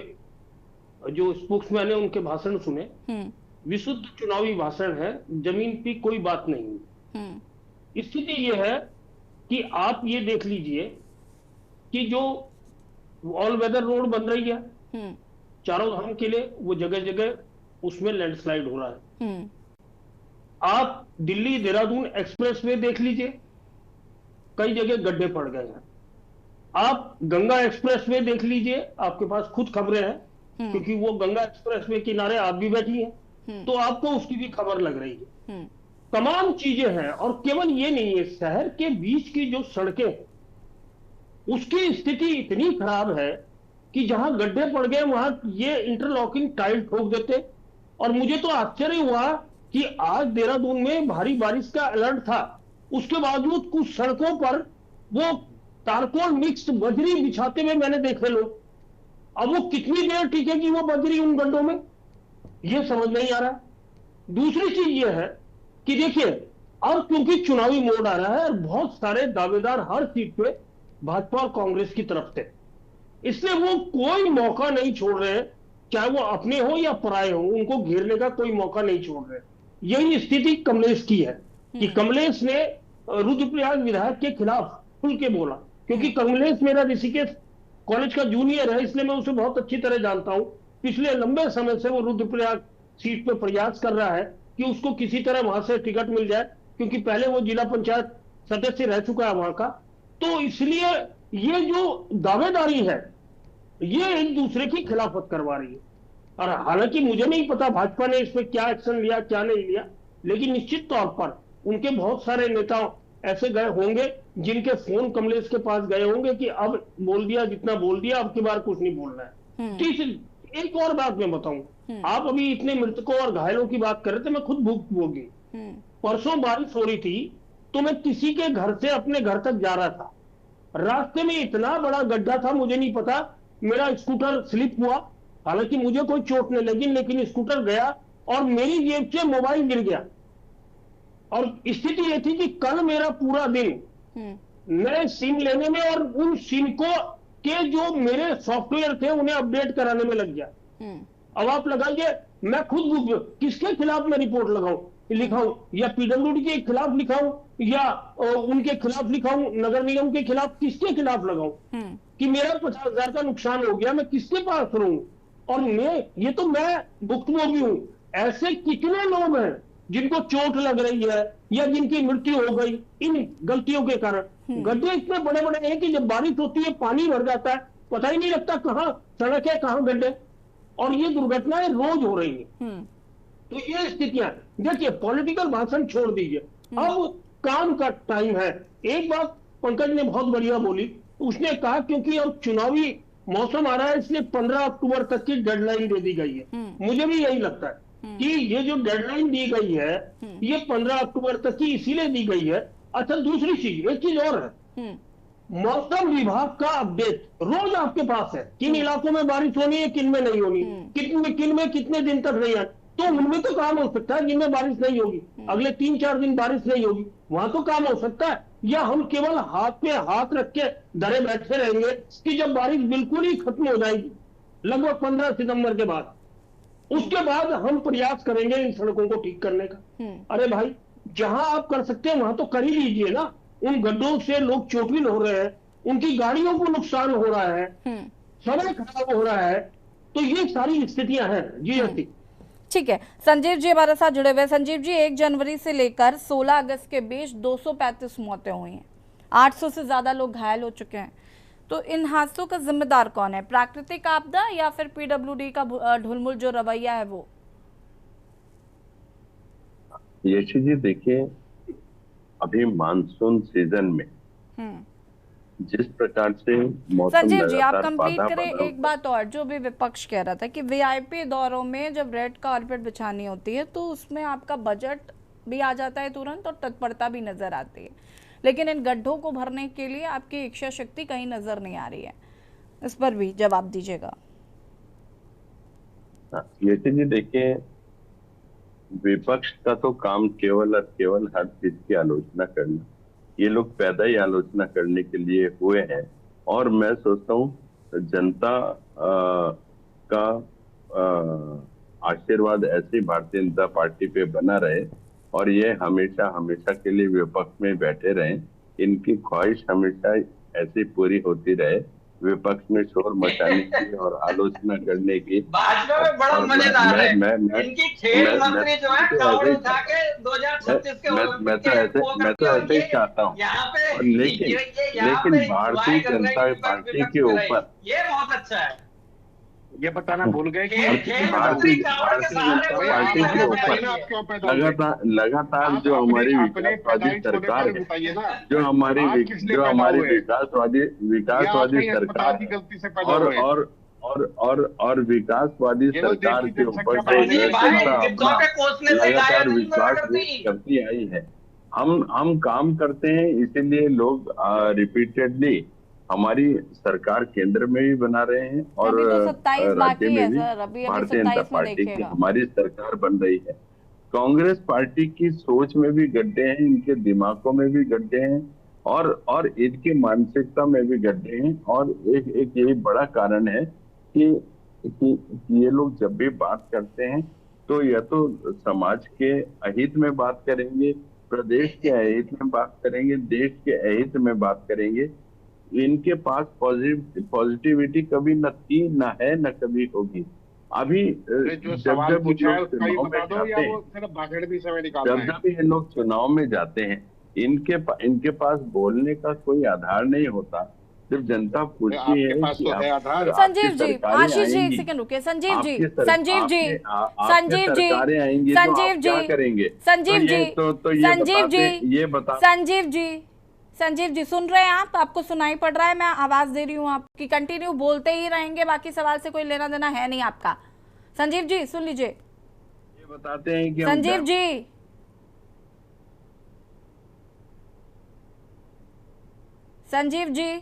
जो स्पोक्समैन है उनके भाषण सुने, विशुद्ध चुनावी भाषण है, जमीन की कोई बात नहीं। स्थिति यह है कि आप ये देख लीजिए कि जो ऑल वेदर रोड बन रही है चारों धाम के लिए, वो जगह जगह उसमें लैंडस्लाइड हो रहा है। आप दिल्ली देहरादून एक्सप्रेसवे देख लीजिए, कई जगह गड्ढे पड़ गए हैं। आप गंगा एक्सप्रेसवे देख लीजिए, आपके पास खुद खबरें हैं क्योंकि वो गंगा एक्सप्रेसवे किनारे आप भी बैठी हैं, तो आपको उसकी भी खबर लग रही है। तमाम चीजें हैं और केवल ये नहीं है, शहर के बीच की जो सड़कें उसकी स्थिति इतनी खराब है कि जहां गड्ढे पड़ गए वहां ये इंटरलॉकिंग टाइल ठोक देते। और मुझे तो आश्चर्य हुआ कि आज देहरादून में भारी बारिश का अलर्ट था, उसके बावजूद कुछ सड़कों पर वो तारकोल मिक्स्ड बजरी बिछाते हुए मैंने देखे लोग। अब वो कितनी देर टिकेगी वो बजरी उन गड्ढों में, ये समझ नहीं आ रहा। दूसरी चीज ये है कि देखिए, और क्योंकि चुनावी मोड आ रहा है और बहुत सारे दावेदार हर सीट पे भाजपा और कांग्रेस की तरफ थे, इसलिए वो कोई मौका नहीं छोड़ रहे, चाहे वो अपने हो या पराये हो, उनको घेरने का कोई मौका नहीं छोड़ रहे। यही स्थिति कमलेश की है कि कमलेश ने रुद्रप्रयाग विधायक के खिलाफ खुल के बोला, क्योंकि कमलेश मेरा ऋषिकेश कॉलेज का जूनियर है, इसलिए मैं उसे बहुत अच्छी तरह जानता हूं। पिछले लंबे समय से वो रुद्रप्रयाग सीट पे प्रयास कर रहा है कि उसको किसी तरह वहां से टिकट मिल जाए, क्योंकि पहले वो जिला पंचायत सदस्य रह चुका है वहां का। तो इसलिए ये जो दावेदारी है ये एक दूसरे की खिलाफत करवा रही है। और हालांकि मुझे नहीं पता भाजपा ने इस पे क्या एक्शन लिया क्या नहीं लिया, लेकिन निश्चित तौर पर उनके बहुत सारे नेता ऐसे गए होंगे जिनके फोन कमलेश के पास गए होंगे कि अब बोल दिया जितना बोल दिया, अब की बार कुछ नहीं बोलना है। तीसरी एक और बात मैं बताऊं, आप अभी इतने मृतकों और घायलों की बात कर रहे थे, मैं खुद भुगतभोगी। परसों बारिश हो रही थी तो मैं किसी के घर से अपने घर तक जा रहा था, रास्ते में इतना बड़ा गड्ढा था, मुझे नहीं पता, मेरा स्कूटर स्लिप हुआ, हालांकि मुझे कोई चोट नहीं लगी, लेकिन स्कूटर गया और मेरी जेब से मोबाइल गिर गया। और स्थिति ये थी कि कल मेरा पूरा दिन नए सिम लेने में और उन सिम को के जो मेरे सॉफ्टवेयर थे उन्हें अपडेट कराने में लग गया। अब आप लगाइए, मैं खुद किसके खिलाफ मैं रिपोर्ट लिखाऊं, या पीडब्ल्यूडी के खिलाफ लिखाऊं या उनके खिलाफ लिखाऊं, नगर निगम के खिलाफ, किसके खिलाफ लगाऊं कि मेरा 50,000 का नुकसान हो गया, मैं किसके पास रहूं। और ये तो मैं भुक्तभोगी हूं। ऐसे कितने लोग हैं जिनको चोट लग रही है या जिनकी मृत्यु हो गई इन गलतियों के कारण। गड्ढे इतने बड़े बड़े हैं कि जब बारिश होती है पानी भर जाता है, पता ही नहीं लगता कहाँ सड़क है कहाँ गड्ढे, और ये दुर्घटनाएं रोज हो रही है। तो ये स्थितियां, देखिए पॉलिटिकल भाषण छोड़ दीजिए, अब काम का टाइम है। एक बात पंकज ने बहुत बढ़िया बोली, उसने कहा क्योंकि अब चुनावी मौसम आ रहा है इसलिए 15 अक्टूबर तक की डेडलाइन दे दी गई है। मुझे भी यही लगता है कि ये जो डेडलाइन दी गई है ये 15 अक्टूबर तक की इसीलिए दी गई है। अच्छा, दूसरी चीज, एक चीज और है, मौसम विभाग का अपडेट रोज आपके पास है, किन इलाकों में बारिश होनी है, किन में नहीं होनी, किन में कितने दिन तक नहीं है। तो उनमें तो काम हो सकता है जिनमें बारिश नहीं होगी, अगले 3-4 दिन बारिश नहीं होगी, वहां तो काम हो सकता है। या हम केवल हाथ पे हाथ रख के डरे बैठे रहेंगे कि जब बारिश बिल्कुल ही खत्म हो जाएगी लगभग 15 सितंबर के बाद, उसके बाद हम प्रयास करेंगे इन सड़कों को ठीक करने का। अरे भाई, जहां आप कर सकते हैं वहां तो कर ही लीजिए ना। उन गड्ढों से लोग चोटिल हो रहे हैं, उनकी गाड़ियों को नुकसान हो रहा है, समय खराब हो रहा है, तो ये सारी स्थितियां हैं। जी जस्ती। ठीक है, संजीव जी हमारे साथ जुड़े हुए। संजीव जी, 1 जनवरी से लेकर 16 अगस्त के बीच 235 मौतें हुई हैं, 800 से ज्यादा लोग घायल हो चुके हैं। तो इन हादसों का जिम्मेदार कौन है? प्राकृतिक आपदा या फिर पीडब्ल्यूडी का ढुलमुल जो रवैया है वो? यशी जी देखिए, अभी मानसून सीजन में जिस प्रकार से मौसम संजीव जी आप लगातार कंप्लीट बाधा करें। बना एक बात और, जो भी विपक्ष कह रहा था कि वीआईपी दौरों में जब रेड कारपेट बिछानी होती है तो उसमें आपका बजट भी आ जाता है तुरंत और तत्परता भी नजर आती है, लेकिन इन गड्ढों को भरने के लिए आपकी इच्छा शक्ति कहीं नजर नहीं आ रही है। इस पर भी जवाब दीजिएगा। यशी जी देखिए, विपक्ष का तो काम केवल और केवल हर चीज की आलोचना करना। ये लोग पैदा ही आलोचना करने के लिए हुए हैं, और मैं सोचता हूँ जनता का आशीर्वाद ऐसी भारतीय जनता पार्टी पे बना रहे और ये हमेशा हमेशा के लिए विपक्ष में बैठे रहे। इनकी ख्वाहिश हमेशा ऐसी पूरी होती रहे, विपक्ष में शोर मचाने की और आलोचना करने की। भाजपा में बड़ा मजेदार है, इनकी खेल मंत्री जो है कावड़ उठा के 2036 के मैं तो ऐसे ही चाहता हूँ। लेकिन भारतीय जनता पार्टी के ऊपर ये बहुत अच्छा है। ये बताना भूल गए कि भारतीय जनता पार्टी के ऊपर लगातार जो हमारी विकासवादी सरकार है, जो हमारी विकासवादी सरकार और विकासवादी सरकार के ऊपर लगातार विश्वास करती आई है। हम काम करते हैं, इसीलिए लोग रिपीटेडली हमारी सरकार केंद्र में भी बना रहे हैं और राज्य में भी भारतीय जनता पार्टी की हमारी सरकार बन रही है। कांग्रेस पार्टी की सोच में भी गड्ढे हैं, इनके दिमागों में भी गड्ढे हैं और इनकी मानसिकता में भी गड्ढे हैं। और एक यही बड़ा कारण है कि ये लोग जब भी बात करते हैं तो या तो समाज के अहित में बात करेंगे, प्रदेश के अहित में बात करेंगे, देश के अहित में बात करेंगे। इनके पास पॉजिटिविटी कभी न थी, न है, न कभी होगी। अभी जब ये लोग चुनाव में जाते हैं, इनके पास बोलने का कोई आधार नहीं होता। जब जनता पूछती है कि संजीव जी, आशीष जी एक सेकंड रुकिए। संजीव जी ये बता संजीव जी सुन रहे हैं आप? आपको सुनाई पड़ रहा है? मैं आवाज दे रही हूँ आपकी, कंटिन्यू बोलते ही रहेंगे, बाकी सवाल से कोई लेना देना है नहीं आपका। संजीव जी सुन लीजिए, ये बताते हैं कि संजीव जी, संजीव जी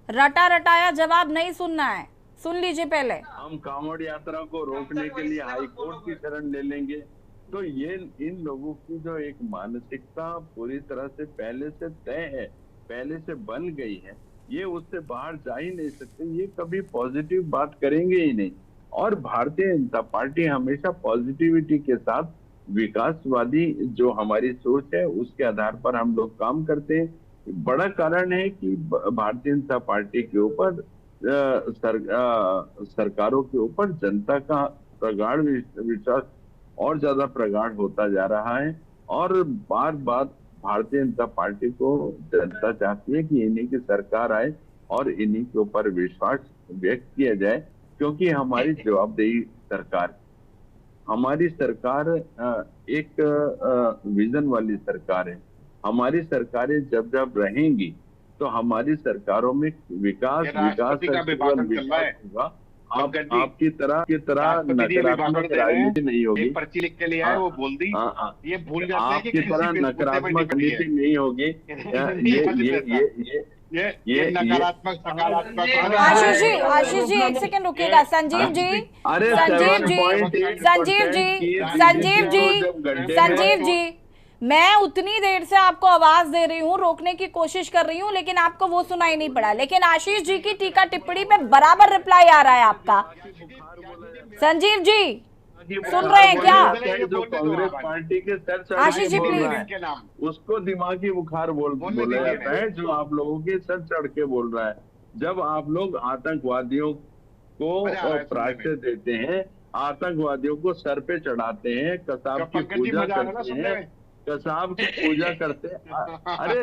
रटा रटाया जवाब नहीं सुनना है, सुन लीजिए पहले। हम कांवड़ यात्रा को रोकने के लिए हाई कोर्ट की शरण ले लेंगे, तो ये इन लोगों की जो एक मानसिकता पूरी तरह से पहले से तय है, पहले से बन गई है, ये उससे बाहर जा ही नहीं सकते। ये कभी पॉजिटिव बात करेंगे ही नहीं। और भारतीय जनता पार्टी हमेशा पॉजिटिविटी के साथ विकासवादी जो हमारी सोच है उसके आधार पर हम लोग काम करते हैं। बड़ा कारण है कि भारतीय जनता पार्टी के ऊपर सरकारों के ऊपर जनता का प्रगाढ़ विश्वास और ज्यादा प्रगाढ़ होता जा रहा है। और बार बार भारतीय जनता पार्टी को जनता चाहती है कि इन्हीं की सरकार आए और इन्हीं के ऊपर विश्वास व्यक्त किया जाए, क्योंकि हमारी जवाबदेही सरकार, हमारी सरकार एक विजन वाली सरकार है। हमारी सरकारें जब जब रहेंगी तो हमारी सरकारों में विकास होगा। आपकी तरह नकारात्मक राजनीति नहीं होगी। पर्ची लिख के लिए आए, वो बोल दी, ये भूल जाते हैं कि आपकी तरह नकारात्मक नीति नहीं होगी। ये नकारात्मक सकारात्मक। आशीष जी एक सेकंड रुकिएगा। संजीव जी मैं उतनी देर से आपको आवाज दे रही हूँ, रोकने की कोशिश कर रही हूँ, लेकिन आपको वो सुनाई नहीं पड़ा। लेकिन आशीष जी की टीका टिप्पणी पे बराबर रिप्लाई आ रहा है आपका। संजीव जी सुन रहे हैं क्या? जो कांग्रेस पार्टी के सर आशीष जी बोल प्लीज। रहा है उसको दिमागी बुखार बोला जाता है, जो आप लोगों के सर चढ़ के बोल रहा है। जब आप लोग आतंकवादियों को प्राश्रय देते हैं, आतंकवादियों को सर पे चढ़ाते हैं, कसाब की पूजा करते हैं, कसाब की पूजा करते हैं। अरे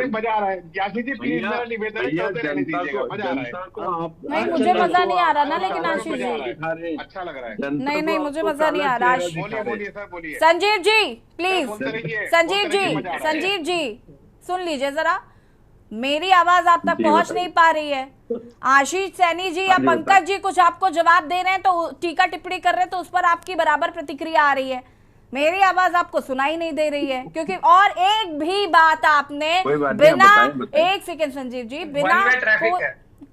मजा आ रहा है यासी जी, प्लीज मेरा निवेदन है, जनता को आप नहीं, मुझे मजा नहीं आ रहा ना, लेकिन आशीष जी अच्छा लग रहा है। नहीं, मुझे मजा नहीं आ रहा। बोलिए सर, बोलिए। संजीव जी प्लीज, संजीव जी सुन लीजिए जरा, मेरी आवाज आप तक पहुंच नहीं पा रही है। आशीष सैनी जी या पंकज जी कुछ आपको जवाब दे रहे हैं, तो टीका टिप्पणी कर रहे हैं, तो उस पर आपकी बराबर प्रतिक्रिया आ रही है। मेरी आवाज आपको सुनाई नहीं दे रही है, क्योंकि और एक भी बात आपने बिना एक सेकेंड संजीव जी, बिना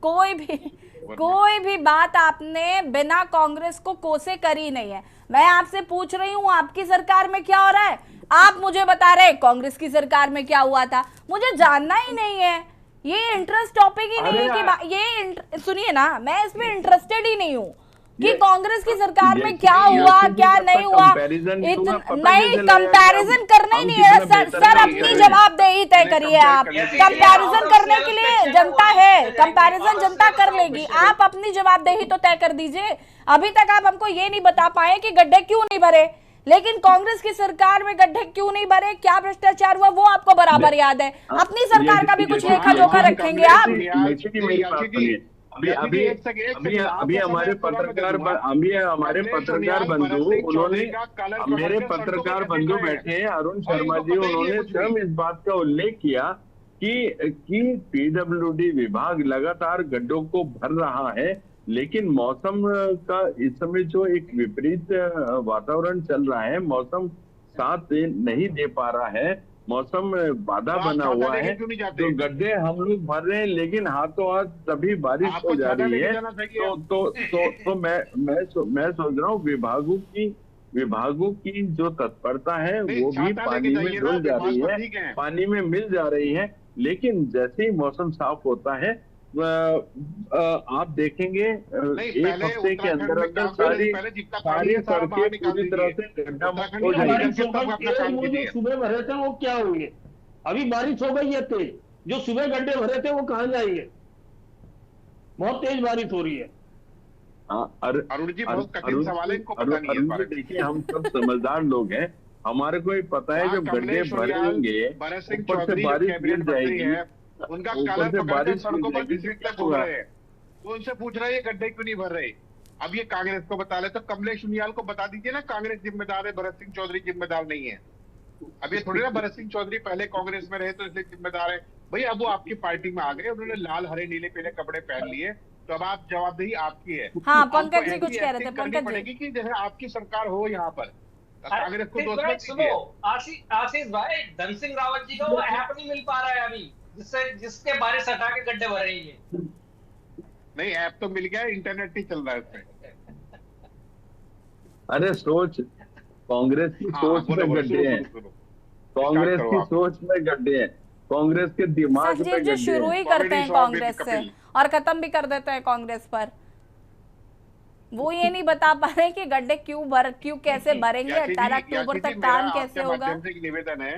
कोई भी बात आपने बिना कांग्रेस को कोसे करी नहीं है। मैं आपसे पूछ रही हूँ आपकी सरकार में क्या हो रहा है, आप मुझे बता रहे कांग्रेस की सरकार में क्या हुआ था। मुझे जानना ही नहीं है, ये इंटरेस्ट टॉपिक ही नहीं है कि ये सुनिए ना, मैं इसमें इंटरेस्टेड ही नहीं हूँ कि कांग्रेस की सरकार में क्या हुआ क्या नहीं हुआ। नहीं, कंपैरिजन करना ही नहीं है सर, अपनी जवाबदेही तय करिए। आप कंपैरिजन करने के लिए जनता है, कंपैरिजन जनता कर लेगी, आप अपनी जवाबदेही तो तय कर दीजिए। अभी तक आप हमको ये नहीं बता पाए कि गड्ढे क्यों नहीं भरे, लेकिन कांग्रेस की सरकार में गड्ढे क्यों नहीं भरे, क्या भ्रष्टाचार हुआ, वो आपको बराबर याद है। अपनी सरकार का भी कुछ लेखा जोखा रखेंगे आप। अभी हमारे पत्रकार बंधु, उन्होंने मेरे पत्रकार बंधु बैठे हैं अरुण शर्मा जी, उन्होंने स्वयं इस बात का उल्लेख किया कि पीडब्ल्यूडी विभाग लगातार गड्ढों को भर रहा है, लेकिन मौसम का इस समय जो एक विपरीत वातावरण चल रहा है, मौसम साथ नहीं दे पा रहा है, मौसम बाधा बना हुआ है, तो गड्ढे हम लोग भर रहे हैं, लेकिन हाथों हाथ तभी बारिश हो जा रही है। तो मैं सोच रहा हूँ विभागों की जो तत्परता है वो भी पानी में डूब जा रही है, पानी में मिल जा रही है। लेकिन जैसे ही मौसम साफ होता है, आप देखेंगे एक हफ्ते के अंदर सारी सड़कें पूरी तरह से गड्ढा मुक्त हो जाएगी। सुबह भरे थे वो क्या होंगे? अभी बारिश हो गई है तेज, जो सुबह गड्ढे भरे थे वो कहाँ जाएंगे? बहुत तेज बारिश हो रही है। अरुण जी, बहुत कठिन सवाल है, इनको पता नहीं है। देखिए, हम सब समझदार लोग हैं, हमारे को ही पता है जब गड्ढे भरेंगे ऊपर से बारिश गिर जाएगी, उनका कलर सड़कों पर 20 फीट तक घूम रहे हैं, तो उनसे पूछ रहे हैं गड्ढे क्यों नहीं भर रहे। अब ये कांग्रेस को बता ले तो कमलेश सुनियाल को बता दीजिए ना, कांग्रेस जिम्मेदार है, भरत सिंह चौधरी जिम्मेदार नहीं है। अब ये थोड़ी ना भरत सिंह चौधरी पहले कांग्रेस में रहे तो इसलिए जिम्मेदार है भाई। अब वो आपकी पार्टी में आ गए, उन्होंने लाल हरे नीले पीले कपड़े पहन लिए, तो अब आप जवाबदेही आपकी है। हाँ, पंकज जी कुछ कह रहे थे, पंकज जी कि जैसे आपकी सरकार हो यहाँ पर, कांग्रेस को आशीष भाई, धन सिंह रावत जी का वो ऐप नहीं मिल पा रहा है अभी, जिसके बारिश हटा के गड्ढे भर रही है। नहीं, ऐप तो मिल गया, इंटरनेट ही चल रहा है उसमें। अरे कांग्रेस की सोच में गड्ढे हैं, कांग्रेस की सोच में गड्ढे हैं, कांग्रेस के दिमाग में गड्ढे हैं। शुरू ही करते हैं कांग्रेस से और खत्म भी कर देते हैं कांग्रेस पर। वो ये नहीं बता पा रहे कि गड्ढे क्यों कैसे भरेंगे, 18 अक्टूबर तक काम कैसे होगा। निवेदन है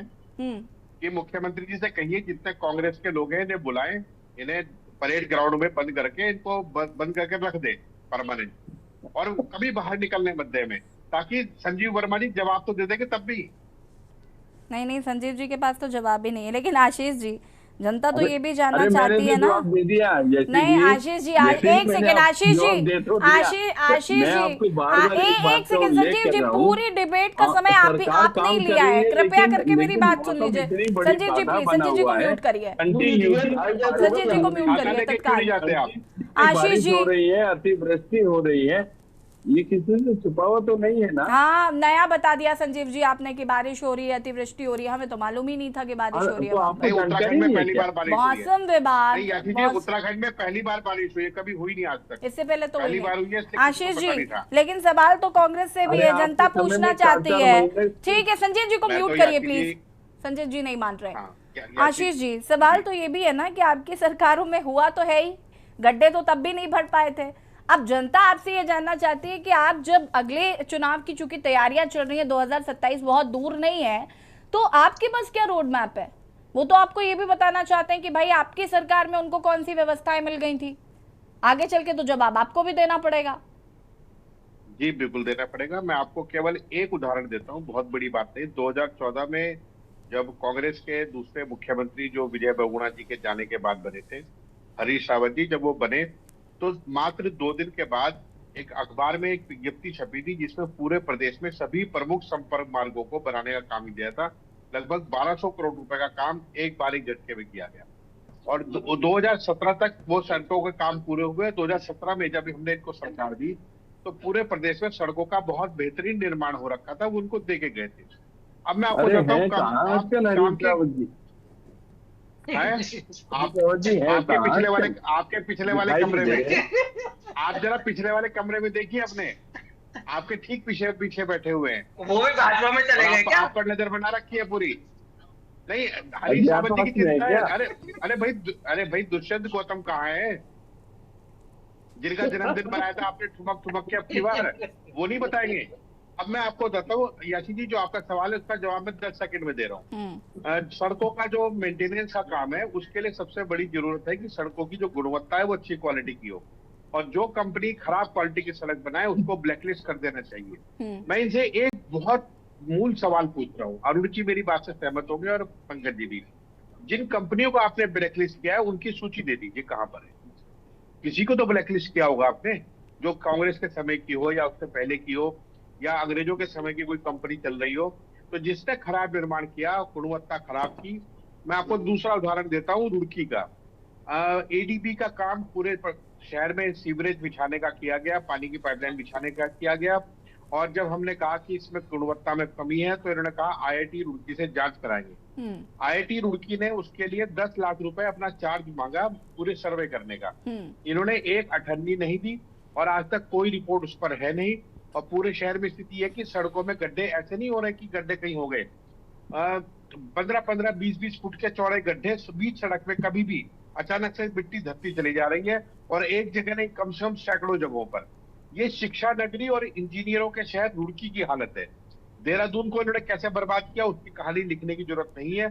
कि मुख्यमंत्री जी से कहिए जितने कांग्रेस के लोग हैं इन्हें बुलाएं, इन्हें परेड ग्राउंड में बंद करके इनको बंद करके रख दे परमानेंट, और कभी बाहर निकलने मत दे में, ताकि संजीव वर्मा जी जवाब तो दे देंगे तब भी। नहीं, संजीव जी के पास तो जवाब ही नहीं है। लेकिन आशीष जी, जनता तो ये भी जानना चाहती है ना। नहीं आशीष जी, एक सेकेंड आशीष जी, एक सेकेंड संजीव जी, पूरी डिबेट का समय आपने ही लिया है, कृपया करके मेरी बात सुन लीजिए। संजीव जी प्लीज, संजीव जी को म्यूट करिए, संजीव जी को म्यूट करिए तत्काल। आशीष जी, हो रही है, अतिवृष्टि हो रही है, ये किसी से छुपा हुआ तो नहीं है ना। हाँ, नया बता दिया संजीव जी आपने कि बारिश हो रही है, अतिवृष्टि हो रही है, हमें तो मालूम ही नहीं था कि बारिश हो रही है। उत्तराखंड में पहली बार बारिश हुई है। मौसम विभाग, उत्तराखंड में पहली बार बारिश हुई है, कभी हुई नहीं आज तक। इससे पहले तो पहली बार हुई है आशीष जी, लेकिन सवाल तो कांग्रेस से भी है, जनता पूछना चाहती है। ठीक है, संजीव जी को म्यूट करिए प्लीज, संजीव जी नहीं मान रहे। आशीष जी, सवाल तो ये भी है ना कि आपकी सरकारों में हुआ तो है ही, गड्ढे तो तब भी नहीं भर पाए थे, अब जनता आपसे ये जानना चाहती है कि आप जब अगले चुनाव की चूंकि तैयारियां चल रही है, 2027 बहुत दूर नहीं है, तो आपके पास क्या रोड मैप है? वो तो आपको ये भी बताना चाहते हैं कि भाई आपकी सरकार में उनको कौन सी व्यवस्थाएं मिल गई थी, आगे चल के तो जवाब आपको भी देना पड़ेगा। जी बिल्कुल देना पड़ेगा। मैं आपको केवल एक उदाहरण देता हूँ, बहुत बड़ी बात नहीं। 2014 में जब कांग्रेस के दूसरे मुख्यमंत्री जो विजय बहुगुणा जी के जाने के बाद बने थे, हरीश रावत जी, जब वो बने तो मात्र 2 दिन के बाद एक अखबार में एक विज्ञप्ति छपी थी जिसमें पूरे प्रदेश में सभी प्रमुख संपर्क मार्गों को बनाने का काम दिया था। लगभग 1200 करोड़ रुपए का काम एक बार एक झटके में किया गया और 2017 तक वो सड़कों के काम पूरे हुए। 2017 में जब हमने इनको सरकार दी तो पूरे प्रदेश में सड़कों का बहुत बेहतरीन निर्माण हो रखा था, वो उनको दे के गए थे। अब मैं आपको बताता हूँ आपके पिछले वाले कमरे में, आप जरा पिछले वाले कमरे में देखिए अपने, आपके ठीक पीछे बैठे हुए हैं, वो भी भाजपा में चले गए क्या? आप पर नजर बना रखी है पूरी। नहीं, हरीश रावत जी की चिंता है। अरे भाई दुष्यंत गौतम कहाँ है, जिनका जन्मदिन मनाया था आपने ठुमक के अपनी बार, वो नहीं बताएंगे? अब मैं आपको बताता हूँ याशी जी, जो आपका सवाल है उसका जवाब मैं 10 सेकंड में दे रहा हूँ। सड़कों का जो मेंटेनेंस का काम है उसके लिए सबसे बड़ी जरूरत है कि सड़कों की जो गुणवत्ता है वो अच्छी क्वालिटी की हो, और जो कंपनी खराब क्वालिटी की सड़क बनाए उसको ब्लैकलिस्ट कर देना चाहिए। मैं इनसे एक बहुत मूल सवाल पूछ रहा हूँ, अरुण जी मेरी बात से सहमत होंगे और पंकज जी भी। जिन कंपनियों को आपने ब्लैकलिस्ट किया है उनकी सूची दे दीजिए कहाँ पर है। किसी को तो ब्लैकलिस्ट किया होगा आपने, जो कांग्रेस के समय की हो या उससे पहले की हो या अंग्रेजों के समय की कोई कंपनी चल रही हो, तो जिसने खराब निर्माण किया, गुणवत्ता खराब की। मैं आपको दूसरा उदाहरण देता हूँ रुड़की का। एडीबी का काम पूरे शहर में सीवरेज बिछाने का किया गया, पानी की पाइपलाइन बिछाने का किया गया, और जब हमने कहा कि इसमें गुणवत्ता में कमी है तो इन्होंने कहा आईआईटी रुड़की से जांच कराएंगे। आईआईटी रुड़की ने उसके लिए 10 लाख रुपए अपना चार्ज मांगा पूरे सर्वे करने का। इन्होंने एक अठन्नी नहीं दी और आज तक कोई रिपोर्ट उस पर है नहीं। और पूरे शहर में स्थिति है कि सड़कों में गड्ढे ऐसे नहीं हो रहे कि गड्ढे कहीं हो गए, 15-15, 20-20 फुट के चौड़े गड्ढे बीच सड़क में कभी भी अचानक से मिट्टी धरती चली जा रही है, और एक जगह नहीं कम से कम सैकड़ों जगहों पर। ये शिक्षा नगरी और इंजीनियरों के शहर रुड़की की हालत है। देहरादून को इन्होंने कैसे बर्बाद किया उसकी कहानी लिखने की जरूरत नहीं है,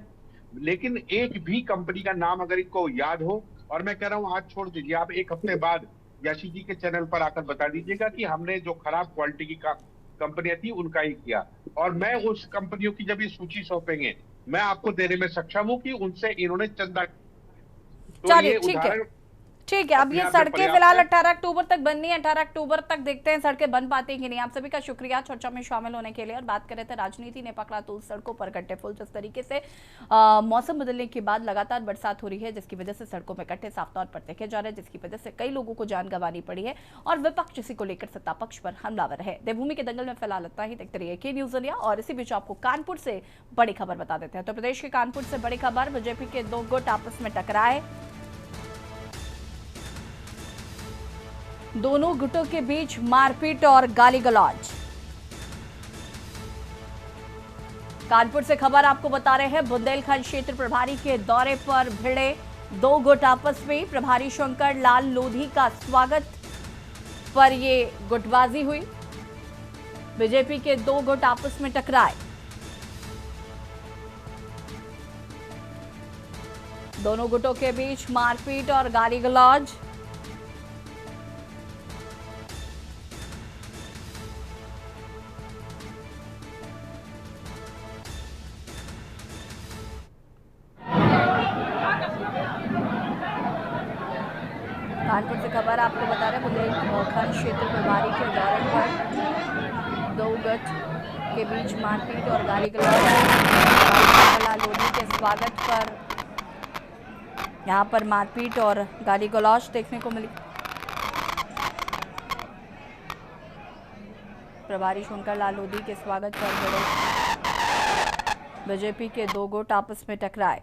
लेकिन एक भी कंपनी का नाम अगर इनको याद हो, और मैं कह रहा हूँ आज छोड़ दीजिए, आप 1 हफ्ते बाद याशी जी के चैनल पर आकर बता दीजिएगा कि हमने जो खराब क्वालिटी की कंपनियां थी उनका ही किया, और मैं उस कंपनियों की जब ये सूची सौंपेंगे मैं आपको देने में सक्षम हूँ कि उनसे इन्होंने चंदा। तो ये उदाहरण ठीक है। अब ये सड़कें फिलहाल 18 अक्टूबर तक बननी है, 18 अक्टूबर तक देखते हैं सड़कें बन पाती हैं कि नहीं। आप सभी का शुक्रिया चर्चा में शामिल होने के लिए। और बात कर रहे थे राजनीति ने पकड़ा तो सड़कों पर गड्ढे फुल। जिस तरीके से मौसम बदलने के बाद लगातार बरसात हो रही है जिसकी वजह से सड़कों में गड्ढे साफ तौर पर देखे जा रहे हैं, जिसकी वजह से कई लोगों को जान गंवानी पड़ी है और विपक्ष इसी को लेकर सत्ता पक्ष पर हमलावर है। देवभूमि के दंगल में फिलहाल इतना ही। देखते रहिए के न्यूज इंडिया। और इसी बीच आपको कानपुर से बड़ी खबर बता देते हैं। तो प्रदेश के कानपुर से बड़ी खबर, बीजेपी के 2 गुट आपस में टकराए। दोनों गुटों के बीच मारपीट और गाली गलौज। कानपुर से खबर आपको बता रहे हैं, बुंदेलखंड क्षेत्र प्रभारी के दौरे पर भिड़े 2 गुट आपस में। प्रभारी शंकर लाल लोधी का स्वागत पर ये गुटबाजी हुई। बीजेपी के 2 गुट आपस में टकराए। दोनों गुटों के बीच मारपीट और गाली गलौज। कानपुर से खबर आपको बता रहे हैं, बुंदेलखंड क्षेत्र प्रभारी के दौरे पर 2 गुट के बीच मारपीट और गाली गलौज। लाल लोधी के स्वागत पर यहां पर मारपीट और गाली गलौज देखने को मिली। प्रभारी शंकर लाल लोधी के स्वागत पर बीजेपी के 2 गुट आपस में टकराए।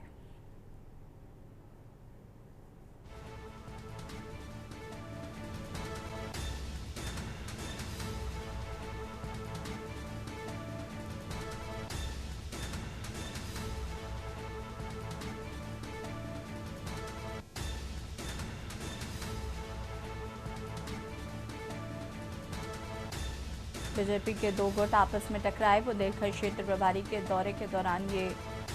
बीजेपी के दो गुट आपस में टकराए। बुंदेलखंड क्षेत्र प्रभारी के दौरे के दौरान ये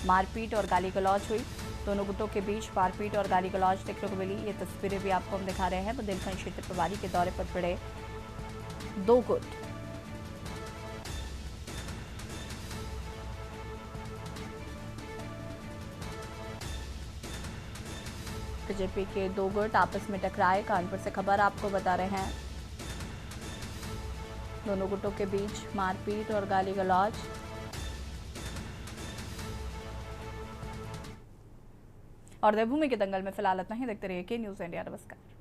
मारपीट और गाली गलौज हुई। दोनों गुटों के बीच मारपीट और गाली गलौज देखने को मिली। ये तस्वीरें भी आपको हम दिखा रहे हैं। बुंदेलखंड क्षेत्र प्रभारी के दौरे पर पड़े दो गुट। बीजेपी के दो गुट आपस में टकराए। कानपुर से खबर आपको बता रहे हैं। दोनों गुटों के बीच मारपीट और गाली गलौज। और देवभूमि के दंगल में फिलहाल इतना ही। देखते रहिए के न्यूज़ इंडिया। नमस्कार।